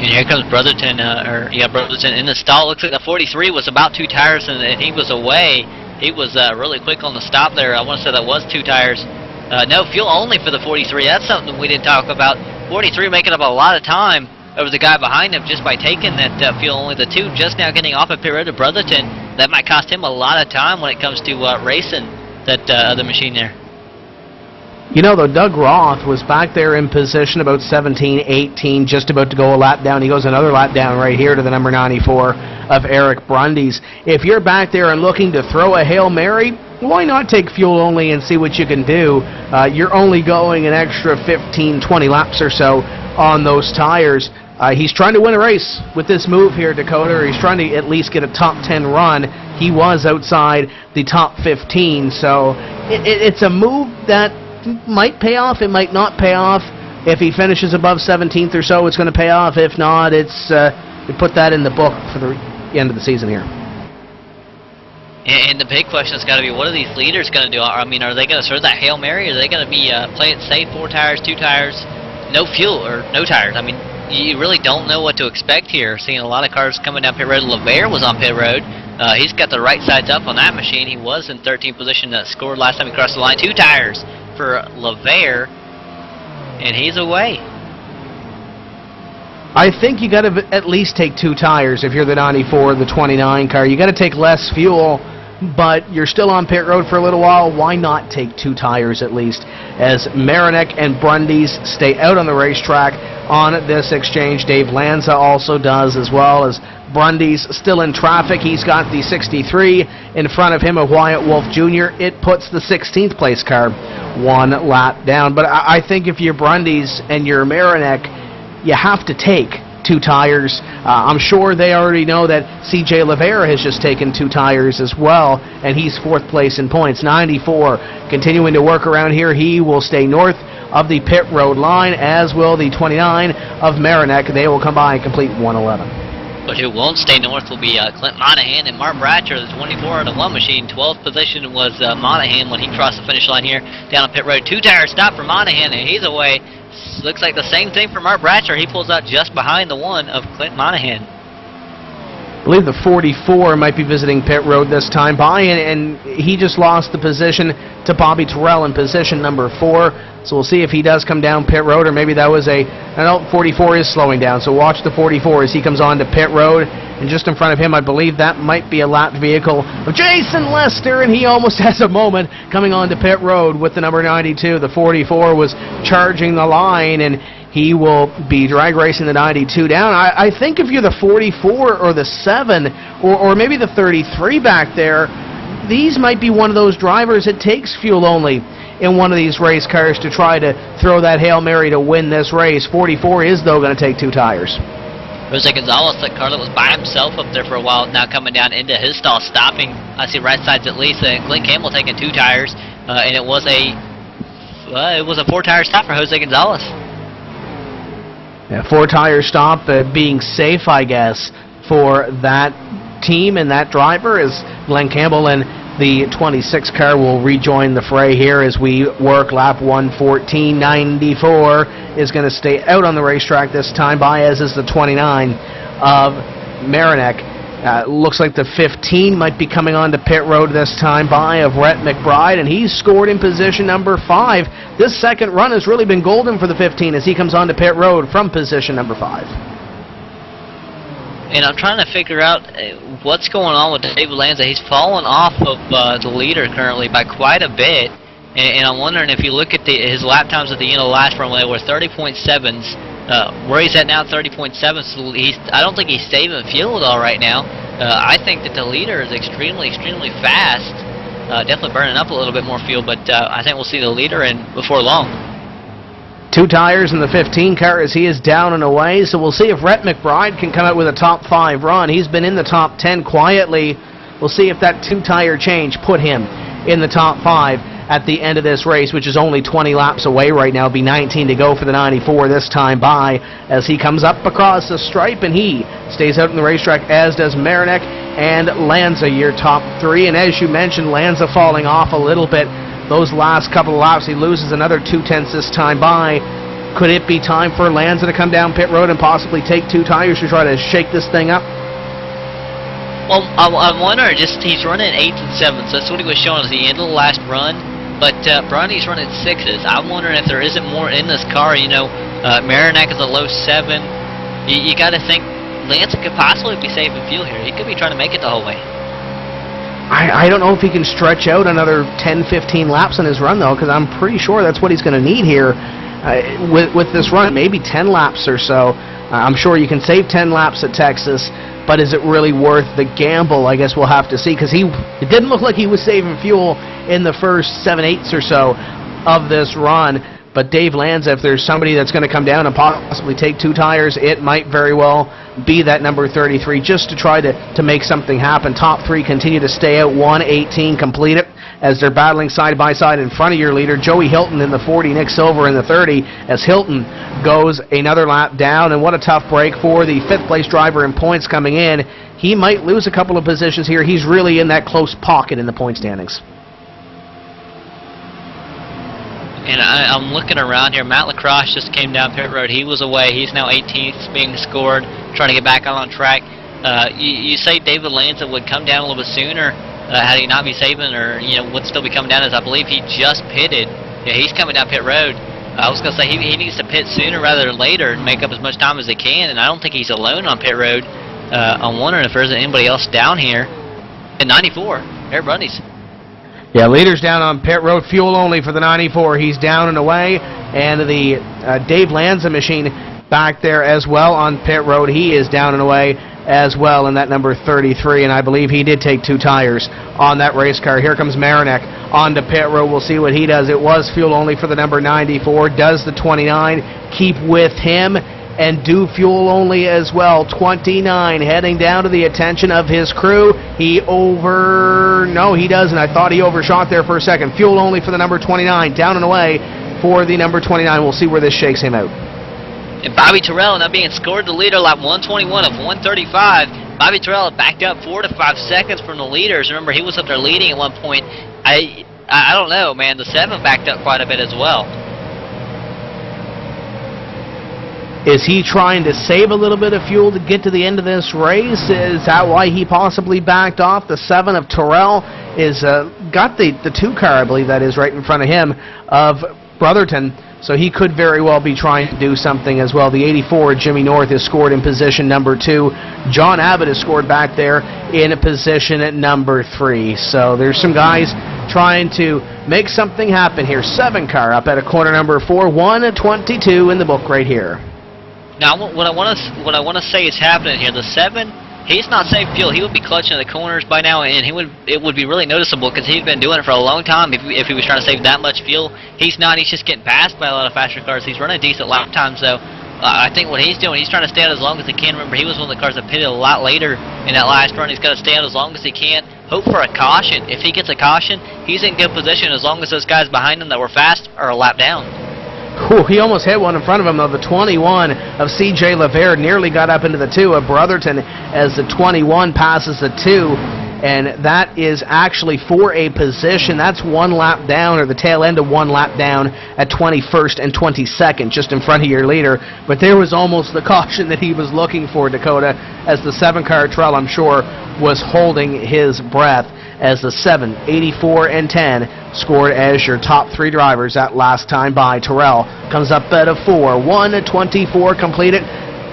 And here comes Brotherton, Brotherton in the stall. Looks like the 43 was about 2 tires, and he was away. He was really quick on the stop there. I want to say that was 2 tires. No fuel only for the 43. That's something we didn't talk about. 43 making up a lot of time over the guy behind him just by taking that fuel only. The 2 just now getting off of pit road to Brotherton. That might cost him a lot of time when it comes to racing that other machine there. Though, Doug Roth was back there in position about 17, 18, just about to go a lap down. He goes another lap down right here to the number 94 of Eric Brundys. If you're back there and looking to throw a Hail Mary, why not take fuel only and see what you can do? You're only going an extra 15, 20 laps or so on those tires. He's trying to win a race with this move here, Dakota, or he's trying to at least get a top 10 run. He was outside the top 15, so it's a move that might pay off, it might not pay off. If he finishes above 17th or so, it's going to pay off. If not, it's we put that in the book for the end of the season here. And the big question has got to be, what are these leaders going to do? I mean, are they going to serve that Hail Mary? Are they going to be playing it safe, 4 tires, 2 tires, no fuel, or no tires? I mean, you really don't know what to expect here. Seeing a lot of cars coming down pit road. LeVere was on pit road. He's got the right sides up on that machine. He was in 13th position, scored last time he crossed the line. 2 tires for LeVere, and he's away. I think you got to at least take 2 tires if you're the 94 or the 29 car. You got to take less fuel, but you're still on pit road for a little while. Why not take 2 tires at least? As Marinek and Brundys stay out on the racetrack on this exchange. Dave Lanza also does, as well as Brundys still in traffic. He's got the 63 in front of him of Wyatt Wolf Jr. It puts the 16th place car 1 lap down. But I think if you're Brundys and you're Marinek, you have to take 2 tires. I'm sure they already know that C.J. LeVere has just taken 2 tires as well, and he's 4th place in points. 94 continuing to work around here. He will stay north of the pit road line, as will the 29 of Marinek. They will come by and complete 111. But who won't stay north will be Clint Monahan and Mark Bratcher, the 24 of the 1 machine. 12th position was Monahan when he crossed the finish line here down on pit road. 2 tire stop for Monahan, and he's away. looks like the same thing for Mark Bratcher. He pulls out just behind the one of Clint Monahan. I believe the 44 might be visiting pit road this time by, and he just lost the position to Bobby Terrell in position number 4. So we'll see if he does come down pit road, or maybe that was I know 44 is slowing down, so watch the 44 as he comes on to pit road. And just in front of him, I believe that might be a lapped vehicle of Jason Lester, and he almost has a moment coming on to pit road with the number 92. The 44 was charging the line, and he will be drag racing the 92 down. I think if you're the 44 or the 7, or maybe the 33 back there, these might be one of those drivers that takes fuel only in one of these race cars to try to throw that Hail Mary to win this race. 44 is, though, going to take 2 tires. Jose Gonzalez, that car that was by himself up there for a while, now coming down into his stall, stopping. I see right sides at least. Glenn Campbell taking 2 tires, and it was a 4-tire stop for Jose Gonzalez. Yeah, 4-tire stop, being safe, I guess, for that team and that driver, as Glenn Campbell and the 26 car will rejoin the fray here as we work lap 114. 94 is going to stay out on the racetrack this time by, as is the 29 of Marinak. Looks like the 15 might be coming on to pit road this time by of Rhett McBride, and he's scored in position number 5. This second run has really been golden for the 15 as he comes on to pit road from position number 5. And I'm trying to figure out what's going on with David Lanza. He's fallen off of the leader currently by quite a bit. And I'm wondering if you look at his lap times at the end of the last run, they were 30.7s. Where he's at now, 30.7. So I don't think he's saving fuel at all right now. I think that the leader is extremely, extremely fast. Definitely burning up a little bit more fuel, but I think we'll see the leader in before long. 2 tires in the 15 car as he is down and away, so we'll see if Rhett McBride can come out with a top 5 run. He's been in the top 10 quietly. We'll see if that 2-tire change put him in the top 5 at the end of this race, which is only 20 laps away right now. It'll be 19 to go for the 94 this time by, as he comes up across the stripe, and he stays out in the racetrack, as does Marinak and Lanza, your top 3. And as you mentioned, Lanza falling off a little bit. Those last couple of laps, he loses another 2/10 this time by. Could it be time for Lanza to come down pit road and possibly take 2 tires to try to shake this thing up? Well, I'm wondering, he's running 8s and 7s, so that's what he was showing at the end of the last run. But Bronny's running 6s. I'm wondering if there isn't more in this car. You know, Marinak is a low 7. You got to think Lanza could possibly be saving fuel here. He could be trying to make it the whole way. I don't know if he can stretch out another 10-15 laps in his run, though, because I'm pretty sure that's what he's going to need here with this run, maybe 10 laps or so. I'm sure you can save 10 laps at Texas, but is it really worth the gamble? I guess we'll have to see, because it didn't look like he was saving fuel in the first 7/8 or so of this run. But Dave Lanza, if there's somebody that's going to come down and possibly take 2 tires, it might very well be that number 33, just to try to make something happen. Top 3 continue to stay out. 1:18 complete it as they're battling side by side in front of your leader, Joey Hilton in the 40, Nick Silver in the 30, as Hilton goes another lap down. And what a tough break for the 5th place driver in points coming in. He might lose a couple of positions here. He's really in that close pocket in the point standings. And I'm looking around here. Matt Lacrosse just came down pit road. He was away. He's now 18th, being scored, trying to get back on track. You say David Lanza would come down a little bit sooner had he not be saving, or would still be coming down, as I believe he just pitted. Yeah, he's coming down pit road. I was going to say he needs to pit sooner rather than later and make up as much time as he can, and I don't think he's alone on pit road. I'm wondering if there's anybody else down here. At 94, Eric Bundy's. Yeah, leader's down on pit road, fuel only for the 94. He's down and away, and the Dave Lanza machine back there as well on pit road. He is down and away as well in that number 33, and I believe he did take 2 tires on that race car. Here comes Marinak on to pit road. We'll see what he does. It was fuel only for the number 94. Does the 29 keep with him and do fuel only as well? 29 heading down to the attention of his crew. No, he doesn't. I thought he overshot there for a second. Fuel only for the number 29. Down and away for the number 29. We'll see where this shakes him out. And Bobby Terrell now being scored the leader, lap 121 of 135. Bobby Terrell backed up 4 to 5 seconds from the leaders. Remember, he was up there leading at one point. I don't know, man. The 7 backed up quite a bit as well. Is he trying to save a little bit of fuel to get to the end of this race? Is that why he possibly backed off? The 7 of Terrell is got the 2 car, I believe that is, right in front of him, of Brotherton. So he could very well be trying to do something as well. The 84, Jimmy North, is scored in position number 2. John Abbott is scored back there in position at number 3. So there's some guys trying to make something happen here. 7 car up at a corner number 4, 1:22 in the book right here. Now, what I want to say is happening here. The 7, he's not saving fuel. He would be clutching the corners by now, and it would be really noticeable because he's been doing it for a long time. If he was trying to save that much fuel, he's not. He's just getting passed by a lot of faster cars. He's running decent lap times, though. I think what he's doing, he's trying to stay out as long as he can. Remember, he was one of the cars that pitted a lot later in that last run. He's got to stay out as long as he can. Hope for a caution. If he gets a caution, he's in good position as long as those guys behind him that were fast are a lap down. Ooh, he almost hit one in front of him, though. The 21 of C.J. Lavere nearly got up into the 2 of Brotherton as the 21 passes the 2, and that is actually for a position. That's 1 lap down, or the tail end of 1 lap down at 21st and 22nd, just in front of your leader. But there was almost the caution that he was looking for, Dakota, as the 7 car Trell, I'm sure, was holding his breath as the 7, 84, and 10 scored as your top 3 drivers that last time by. Terrell comes up at a 4, 1:24 completed,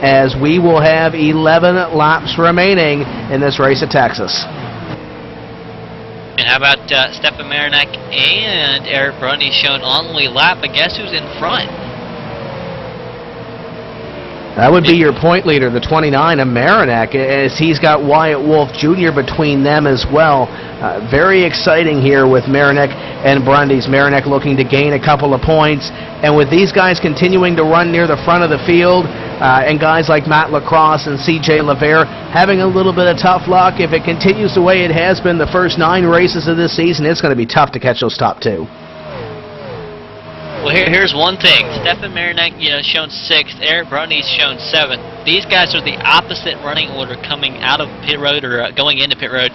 as we will have 11 laps remaining in this race at Texas. And how about Stefan Marinak and Eric Brundy shown only lap, but guess who's in front? That would be your point leader, the 29 of Marinak, as he's got Wyatt Wolf Jr. between them as well. Very exciting here with Marinak and Brundy's. Marinak looking to gain a couple of points, and with these guys continuing to run near the front of the field, and guys like Matt Lacrosse and C.J. Lavere having a little bit of tough luck, if it continues the way it has been the first 9 races of this season, it's going to be tough to catch those top 2. Well, here's one thing. Stefan Marinak, shown 6th. Eric Brundy's shown 7th. These guys are the opposite running order coming out of pit road or going into pit road.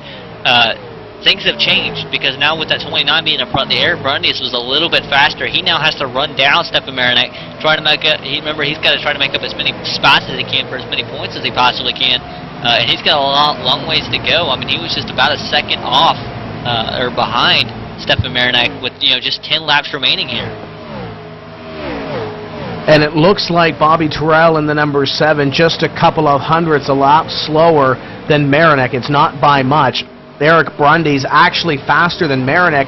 Things have changed because now with that 29 being in front, the Eric Brundy's was a little bit faster. He now has to run down Stefan Marinak, trying to make up. Remember, he's got to try to make up as many spots as he can for as many points as he possibly can. And he's got a long ways to go. I mean, he was just about a second off or behind Stefan Marinak with just 10 laps remaining here. And it looks like Bobby Terrell in the number 7, just a couple of hundredths a lap slower than Marinak. It's not by much. Eric Brundy's actually faster than Marinak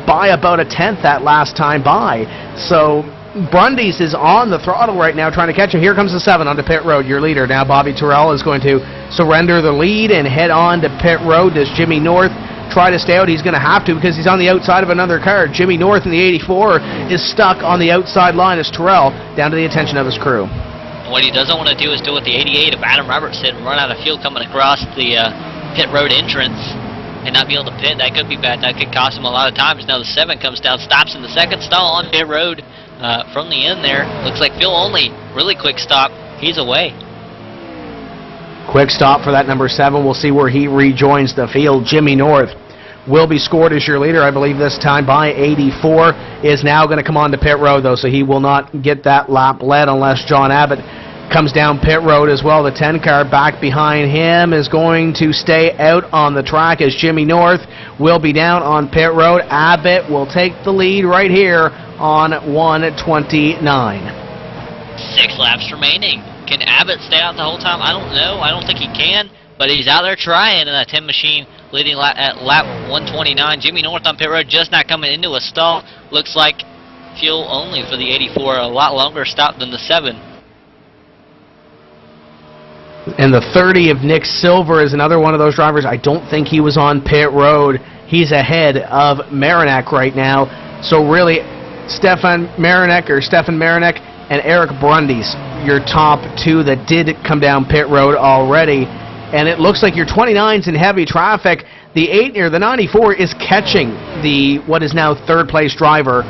by about a tenth that last time by. So Brundy's is on the throttle right now trying to catch him. Here comes the 7 onto pit road, your leader. Now Bobby Terrell is going to surrender the lead and head on to pit road. Does Jimmy North try to stay out? He's going to have to because he's on the outside of another car. Jimmy North in the 84 is stuck on the outside line as Terrell down to the attention of his crew. What he doesn't want to do is do what the 88 of Adam Robertson and run out of fuel coming across the pit road entrance and not be able to pit. That could be bad. That could cost him a lot of times. Now the 7 comes down, stops in the second stall on pit road from the end there. Looks like fuel only. Really quick stop. He's away. Quick stop for that number 7. We'll see where he rejoins the field. Jimmy North will be scored as your leader, I believe this time by 84. Is now going to come on to pit road, though, so he will not get that lap led unless John Abbott comes down pit road as well. The 10 car back behind him is going to stay out on the track as Jimmy North will be down on pit road. Abbott will take the lead right here on 1:29. 6 laps remaining. Can Abbott stay out the whole time? I don't know. I don't think he can, but he's out there trying in that 10 machine leading at lap 129. Jimmy North on pit road, just not coming into a stall. Looks like fuel only for the 84. A lot longer stop than the 7. And the 30 of Nick Silver is another one of those drivers. I don't think he was on pit road. He's ahead of Marinak right now. So really, Stefan Marinak and Eric Brundy's your top 2 that did come down pit road already. And it looks like your 29's in heavy traffic. The 8 or the 94 is catching the what is now 3rd place driver.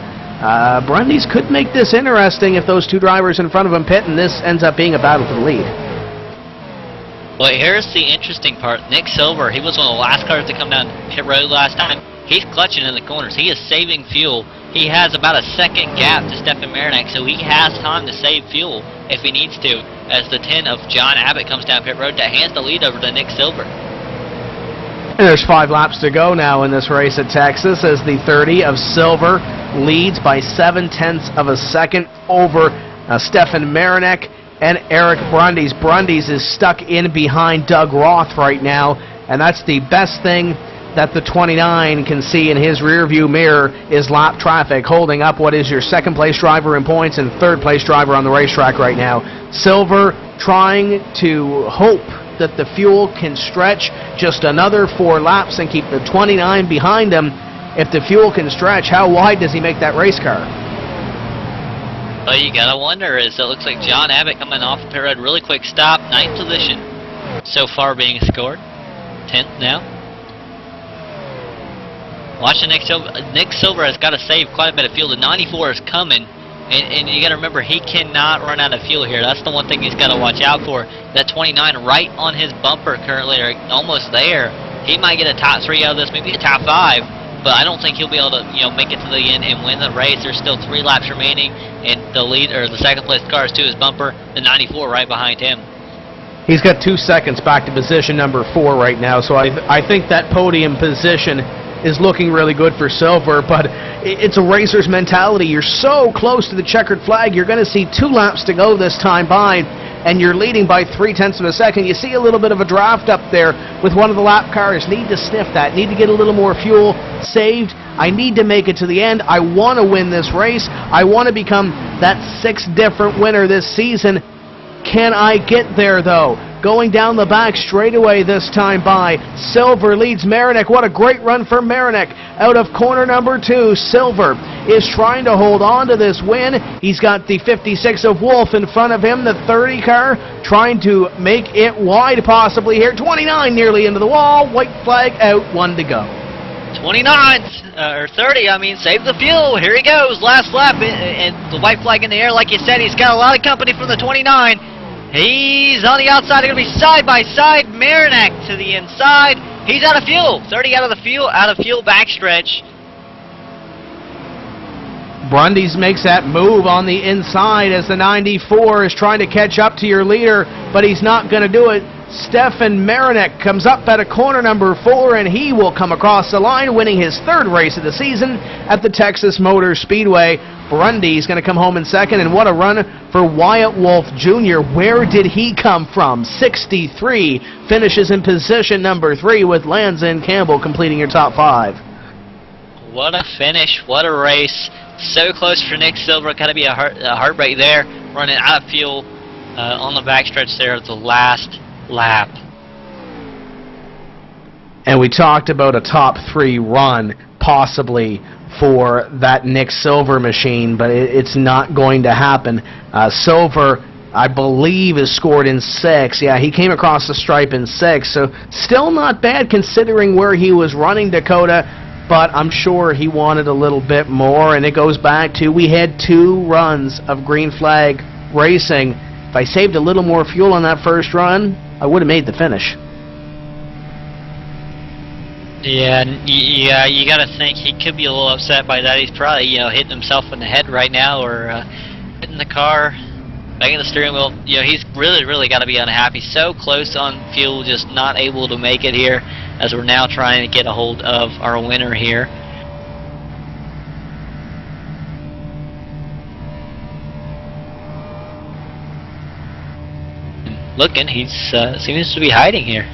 Brundy's could make this interesting if those 2 drivers in front of him pit, and this ends up being a battle for the lead. Well, here's the interesting part. Nick Silver, he was one of the last cars to come down pit road last time. He's clutching in the corners. He is saving fuel. He has about a second gap to Stefan Marinak, so he has time to save fuel. if he needs to, as the 10 of John Abbott comes down pit road to hand the lead over to Nick Silver. And there's 5 laps to go now in this race at Texas as the 30 of Silver leads by 0.7 of a second over Stefan Marinek and Eric Brundys. Brundys is stuck in behind Doug Roth right now, and that's the best thing that the 29 can see in his rearview mirror is lap traffic, holding up what is your second-place driver in points and third-place driver on the racetrack right now. Silver trying to hope that the fuel can stretch just another 4 laps and keep the 29 behind him. If the fuel can stretch, how wide does he make that race car? Well, you gotta wonder, as it looks like John Abbott coming off the pit road, really quick stop, 9th position so far being scored, 10th now. Watching Nick Silver has got to save quite a bit of fuel. The 94 is coming, and you got to remember he cannot run out of fuel here. That's the one thing he's got to watch out for. That 29 right on his bumper currently, or almost there. He might get a top 3 out of this, maybe a top 5, but I don't think he'll be able to, make it to the end and win the race. There's still 3 laps remaining, and the lead or the second place car is to his bumper. The 94 right behind him. He's got 2 seconds back to position number 4 right now, so I think that podium position is looking really good for Silver, but it's a racer's mentality. You're so close to the checkered flag, you're going to see 2 laps to go this time by, and you're leading by 0.3 of a second. You see a little bit of a draft up there with one of the lap cars. Need to sniff that. Need to get a little more fuel saved. I need to make it to the end. I want to win this race. I want to become that 6th different winner this season. Can I get there, though? Going down the back straightaway this time by. Silver leads Marinek. What a great run for Marinek. Out of corner number 2, Silver is trying to hold on to this win. He's got the 56 of Wolf in front of him, the 30 car, trying to make it wide possibly here. 29 nearly into the wall. White flag out, 1 to go. 29, or 30, save the fuel. Here he goes, last lap, and the white flag in the air. Like you said, he's got a lot of company from the 29. He's on the outside. They're going to be side by side. Marinek to the inside. He's out of fuel. 30 out of fuel backstretch. Brundys makes that move on the inside as the 94 is trying to catch up to your leader, but he's not going to do it. Stefan Marinek comes up at a corner number 4, and he will come across the line, winning his 3rd race of the season at the Texas Motor Speedway. Brundys going to come home in 2nd, and what a run for Wyatt Wolf Jr. Where did he come from? 63 finishes in position number 3 with Lanzin Campbell completing your top 5. What a finish, what a race. So close for Nick Silver. Got to be a heartbreak there, running out of fuel on the backstretch there at the last lap. And we talked about a top 3 run possibly for that Nick Silver machine, but it's not going to happen. Silver, I believe, is scored in 6. Yeah, he came across the stripe in 6, so still not bad considering where he was running, Dakota, but I'm sure he wanted a little bit more, and it goes back to we had 2 runs of green flag racing. If I saved a little more fuel on that first run, I would have made the finish. Yeah, you got to think he could be a little upset by that. He's probably, hitting himself in the head right now, or hitting the car, banging the steering wheel. He's really got to be unhappy. So close on fuel, just not able to make it here, as we're now trying to get a hold of our winner here. Looking, he seems to be hiding here.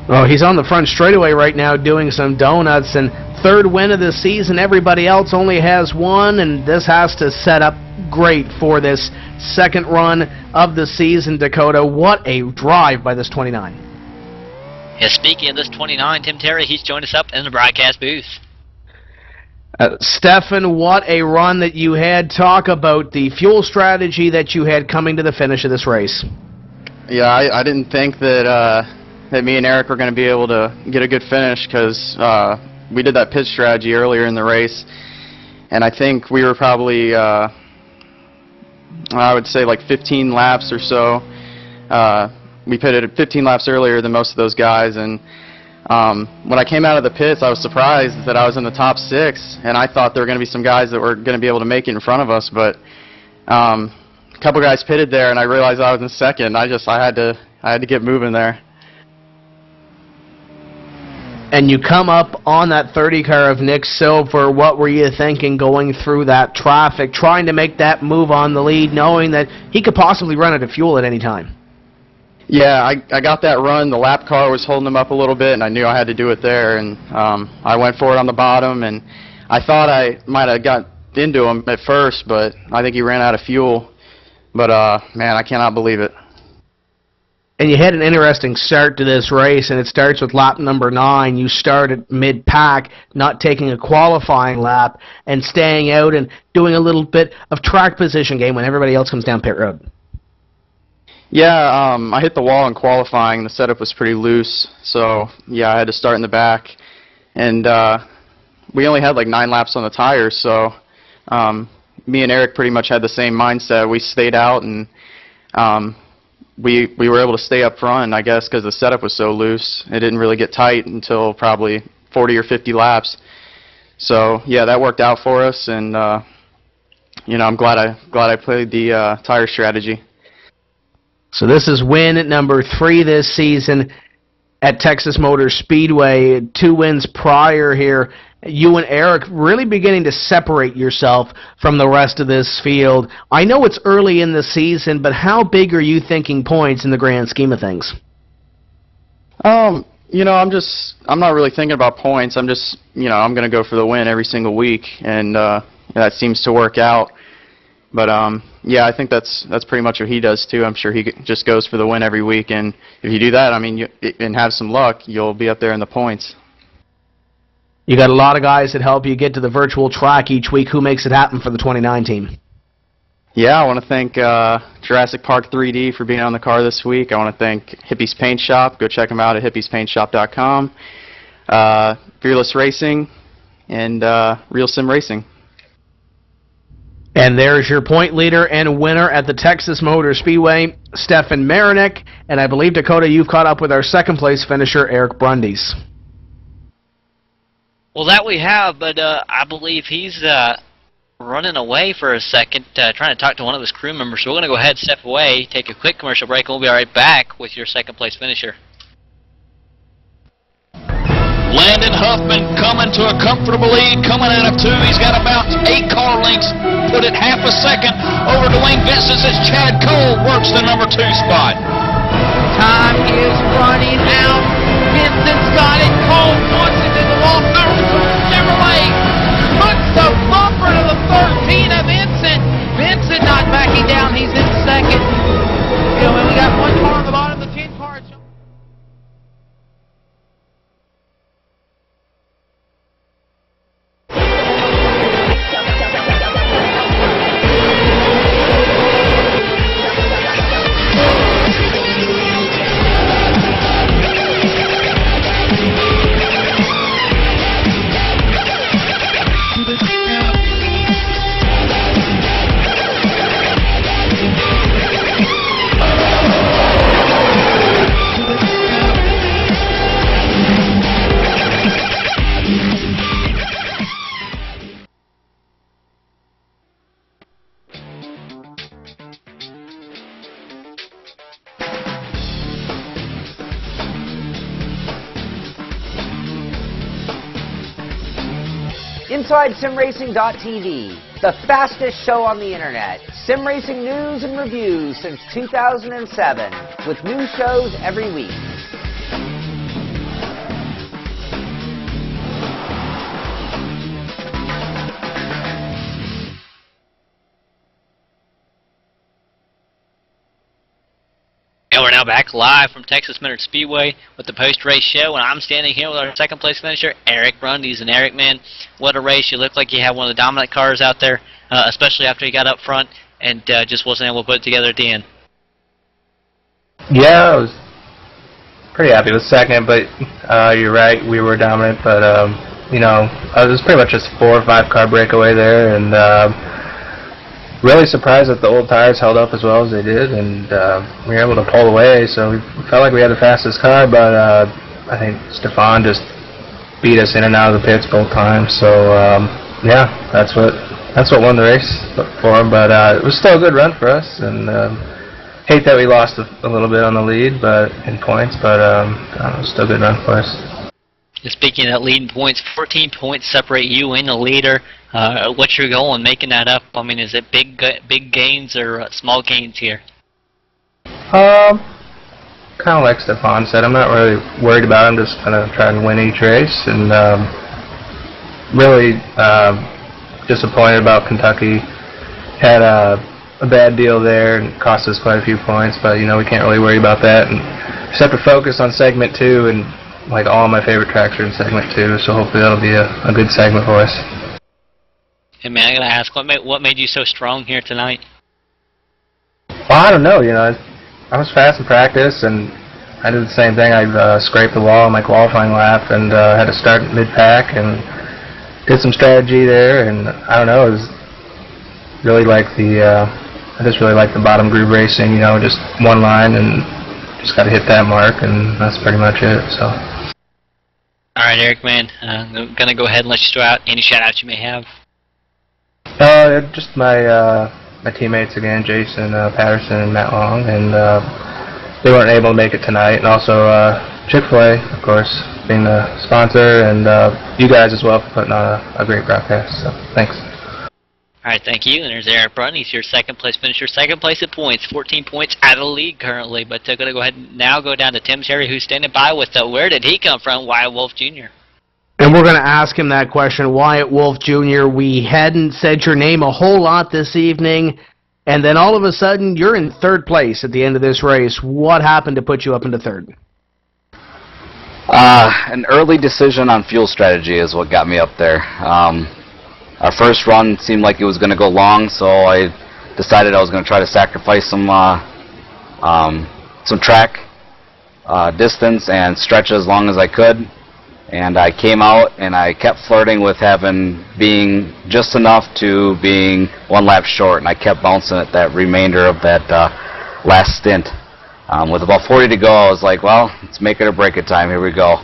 Well, he's on the front straightaway right now doing some donuts, and 3rd win of the season. Everybody else only has 1, and this has to set up great for this 2nd run of the season, Dakota. What a drive by this 29. Yeah, speaking of this 29, Tim Terry, he's joined us up in the broadcast booth. Stefan, what a run that you had. Talk about the fuel strategy that you had coming to the finish of this race. Yeah, I didn't think that that me and Eric were going to be able to get a good finish, because we did that pit strategy earlier in the race, and I think we were probably, I would say, like 15 laps or so. We pitted 15 laps earlier than most of those guys, and when I came out of the pits, I was surprised that I was in the top 6, and I thought there were going to be some guys that were going to be able to make it in front of us, but A couple guys pitted there, and I realized I was in second. I had to get moving there. And you come up on that 30 car of Nick Silver. What were you thinking going through that traffic, trying to make that move on the lead, knowing that he could possibly run out of fuel at any time? Yeah, I got that run. The lap car was holding him up a little bit, and I knew I had to do it there. And I went for it on the bottom, and I thought I might have got into him at first, but I think he ran out of fuel. But, man, I cannot believe it. And you had an interesting start to this race, and it starts with lap number 9. You start at mid-pack, not taking a qualifying lap, and staying out and doing a little bit of track position game when everybody else comes down pit road. Yeah, I hit the wall in qualifying. The setup was pretty loose, so, yeah, I had to start in the back. And we only had like 9 laps on the tires, so me and Eric pretty much had the same mindset. We stayed out, and we were able to stay up front, I guess, because the setup was so loose. It didn't really get tight until probably 40 or 50 laps. So yeah, that worked out for us, and you know, I'm glad I played the tire strategy. So this is win number 3 this season at Texas Motor Speedway. 2 wins prior here. You and Eric really beginning to separate yourself from the rest of this field. I know it's early in the season, but how big are you thinking points in the grand scheme of things? You know, I'm not really thinking about points. I'm just, you know, I'm going to go for the win every single week, and that seems to work out. But yeah, I think that's pretty much what he does too. I'm sure he just goes for the win every week, and if you do that, I mean, and have some luck, you'll be up there in the points. You got a lot of guys that help you get to the virtual track each week. Who makes it happen for the 29 team? Yeah, I want to thank Jurassic Park 3D for being on the car this week. I want to thank Hippie's Paint Shop. Go check them out at hippiespaintshop.com. Fearless Racing, and Real Sim Racing. And there's your point leader and winner at the Texas Motor Speedway, Stefan Marinik. And I believe, Dakota, you've caught up with our second place finisher, Eric Brundys. Well, that we have, but I believe he's running away for a second, trying to talk to one of his crew members. So we're going to go ahead and step away, take a quick commercial break, and we'll be right back with your second place finisher. Landon Huffman coming to a comfortable lead, coming out of 2. He's got about 8 car lengths, put it half a second over Dwayne Vincent as Chad Cole works the number 2 spot. Time is running out. Vincent's got it. Cole wants it to the wall. Chevrolet puts the bumper to the 13 of Vincent. Vincent not backing down. He's in second. You know, and we got 1 car on the bottom of the 10 car. Inside SimRacing.tv, the fastest show on the internet. Sim racing news and reviews since 2007, with new shows every week. And we're now back live from Texas Motor Speedway with the post-race show, and I'm standing here with our second place finisher, Eric Brundys. And Eric, man, what a race. You look like you had one of the dominant cars out there, especially after you got up front and just wasn't able to put it together at the end. Yeah, I was pretty happy with second, but you're right, we were dominant. But, you know, it was pretty much just a 4 or 5 car breakaway there, and really surprised that the old tires held up as well as they did, and we were able to pull away, so we felt like we had the fastest car, but I think Stefan just beat us in and out of the pits both times, so yeah, that's what that's what won the race for him. But it was still a good run for us, and hate that we lost a little bit on the lead, but in points. But it was still a good run for us. Speaking of that leading points, 14 points separate you and the leader. What's your goal in making that up? I mean, is it big gains or small gains here? Kind of like Stefan said, I'm not really worried about it. I'm just going to try and win each race. And really disappointed about Kentucky. Had a bad deal there and cost us quite a few points, but we can't really worry about that. And just have to focus on segment 2, and like all my favorite tracks are in segment 2, so hopefully that'll be a good segment for us. Hey man, I gotta ask, what made you so strong here tonight? Well, I don't know. I was fast in practice, and I did the same thing. I scraped the wall on my qualifying lap, and had to start mid-pack, and did some strategy there. And I don't know, it was really like I just really like the bottom groove racing. Just one line, and just got to hit that mark, and that's pretty much it. So. All right, Eric, man, I'm gonna go ahead and let you throw out any shout-outs you may have. Just my teammates again, Jason Patterson and Matt Long, and they weren't able to make it tonight. And also Chick-fil-A, of course, being the sponsor, and you guys as well for putting on a great broadcast. So thanks. All right, thank you. And there's Eric Brunn. He's your second place finisher. Second place at points, 14 points out of the league currently. But going to go ahead and now go down to Tim Terry, who's standing by with where did he come from? Wyatt Wolf Jr. And we're going to ask him that question. Wyatt Wolf Jr., we hadn't said your name a whole lot this evening, and then all of a sudden you're in third place at the end of this race. What happened to put you up into third? An early decision on fuel strategy is what got me up there. Our first run seemed like it was going to go long, so I decided I was going to try to sacrifice some track distance and stretch as long as I could. And I came out and I kept flirting with being just enough to being one lap short, and I kept bouncing at that remainder of that last stint. With about 40 to go, I was like, well, it's make it or break it time. Here we go.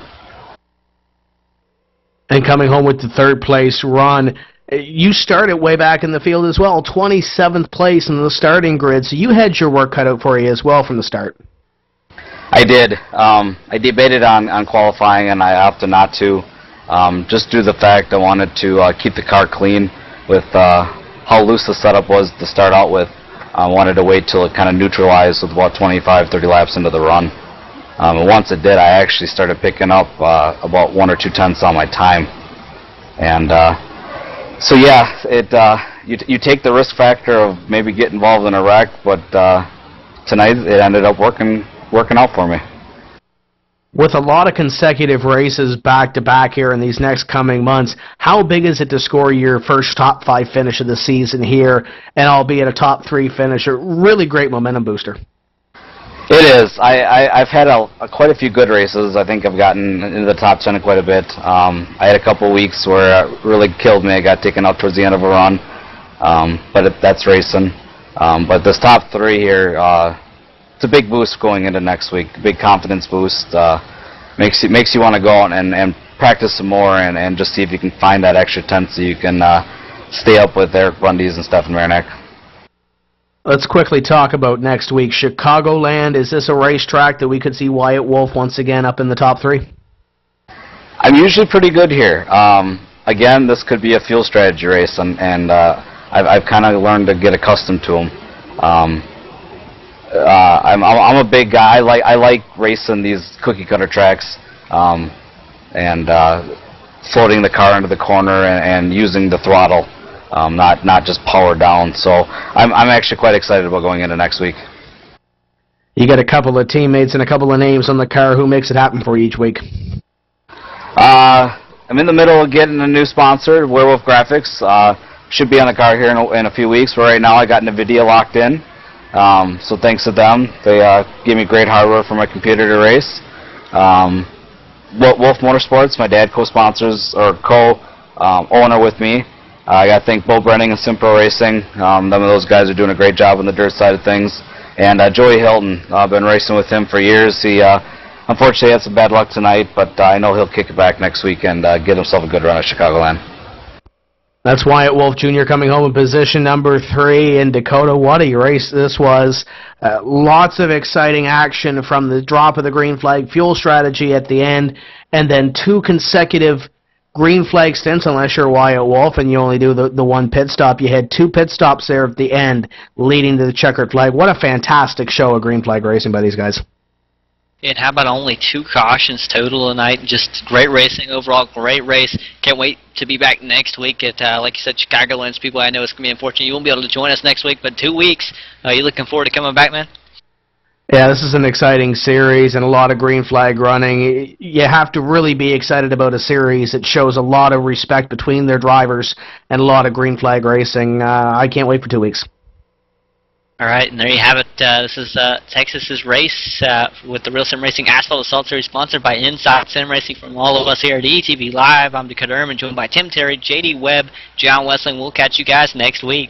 And coming home with the third place run, you started way back in the field as well, 27th place in the starting grid, so you had your work cut out for you as well from the start. I did. I debated on qualifying, and I opted not to, just due to the fact I wanted to keep the car clean with how loose the setup was to start out with. I wanted to wait till it kind of neutralized with about 25, 30 laps into the run. And once it did, I actually started picking up about 1 or 2 tenths on my time. And so yeah, you take the risk factor of maybe getting involved in a wreck, but tonight it ended up working out for me. With a lot of consecutive races back-to-back here in these next coming months, how big is it to score your first top 5 finish of the season here, and albeit a top 3 finish, a really great momentum booster? It is. I've had quite a few good races. I think I've gotten into the top 10 quite a bit. I had a couple weeks where it really killed me. I got taken out towards the end of a run, but that's racing. But this top 3 here, it's a big boost going into next week. Big confidence boost. Makes you want to go out and practice some more and just see if you can find that extra tenth so you can stay up with Eric Brundy's and Stefan Marinac. Let's quickly talk about next week. Chicagoland, is this a racetrack that we could see Wyatt Wolf once again up in the top 3? I'm usually pretty good here. Again, this could be a fuel strategy race, and I've kind of learned to get accustomed to them. I'm a big guy. I like racing these cookie cutter tracks, and floating the car into the corner and using the throttle, not just power down. So I'm actually quite excited about going into next week. You got a couple of teammates and a couple of names on the car. Who makes it happen for you each week? I'm in the middle of getting a new sponsor, Werewolf Graphics. Should be on the car here in a few weeks. But right now I got NVIDIA locked in. So thanks to them, they gave me great hardware for my computer to race. Wolf Motorsports, my dad co-sponsors or co-owner with me. I got to thank Bo Brenning and Simpro Racing. Some of those guys are doing a great job on the dirt side of things. And Joey Hilton, I've been racing with him for years. He unfortunately had some bad luck tonight, but I know he'll kick it back next week and get himself a good run at Chicagoland. That's Wyatt Wolf Jr. coming home in position number 3 in Dakota. What a race this was. Lots of exciting action from the drop of the green flag, fuel strategy at the end, and then 2 consecutive green flag stints, unless you're Wyatt Wolf and you only do the one pit stop. You had 2 pit stops there at the end leading to the checkered flag. What a fantastic show of green flag racing by these guys. And how about only 2 cautions total tonight? Just great racing overall, great race. Can't wait to be back next week at, like you said, Chicagolands. People, I know it's going to be unfortunate you won't be able to join us next week, but 2 weeks. Are you looking forward to coming back, man? Yeah, this is an exciting series and a lot of green flag running. You have to really be excited about a series. It shows a lot of respect between their drivers and a lot of green flag racing. I can't wait for 2 weeks. All right, and there you have it. This is Texas's race with the Real Sim Racing Asphalt Assault Series, sponsored by Inside Sim Racing. From all of us here at ETV Live, I'm Dakota Erman, joined by Tim Terry, JD Webb, John Wessling. We'll catch you guys next week.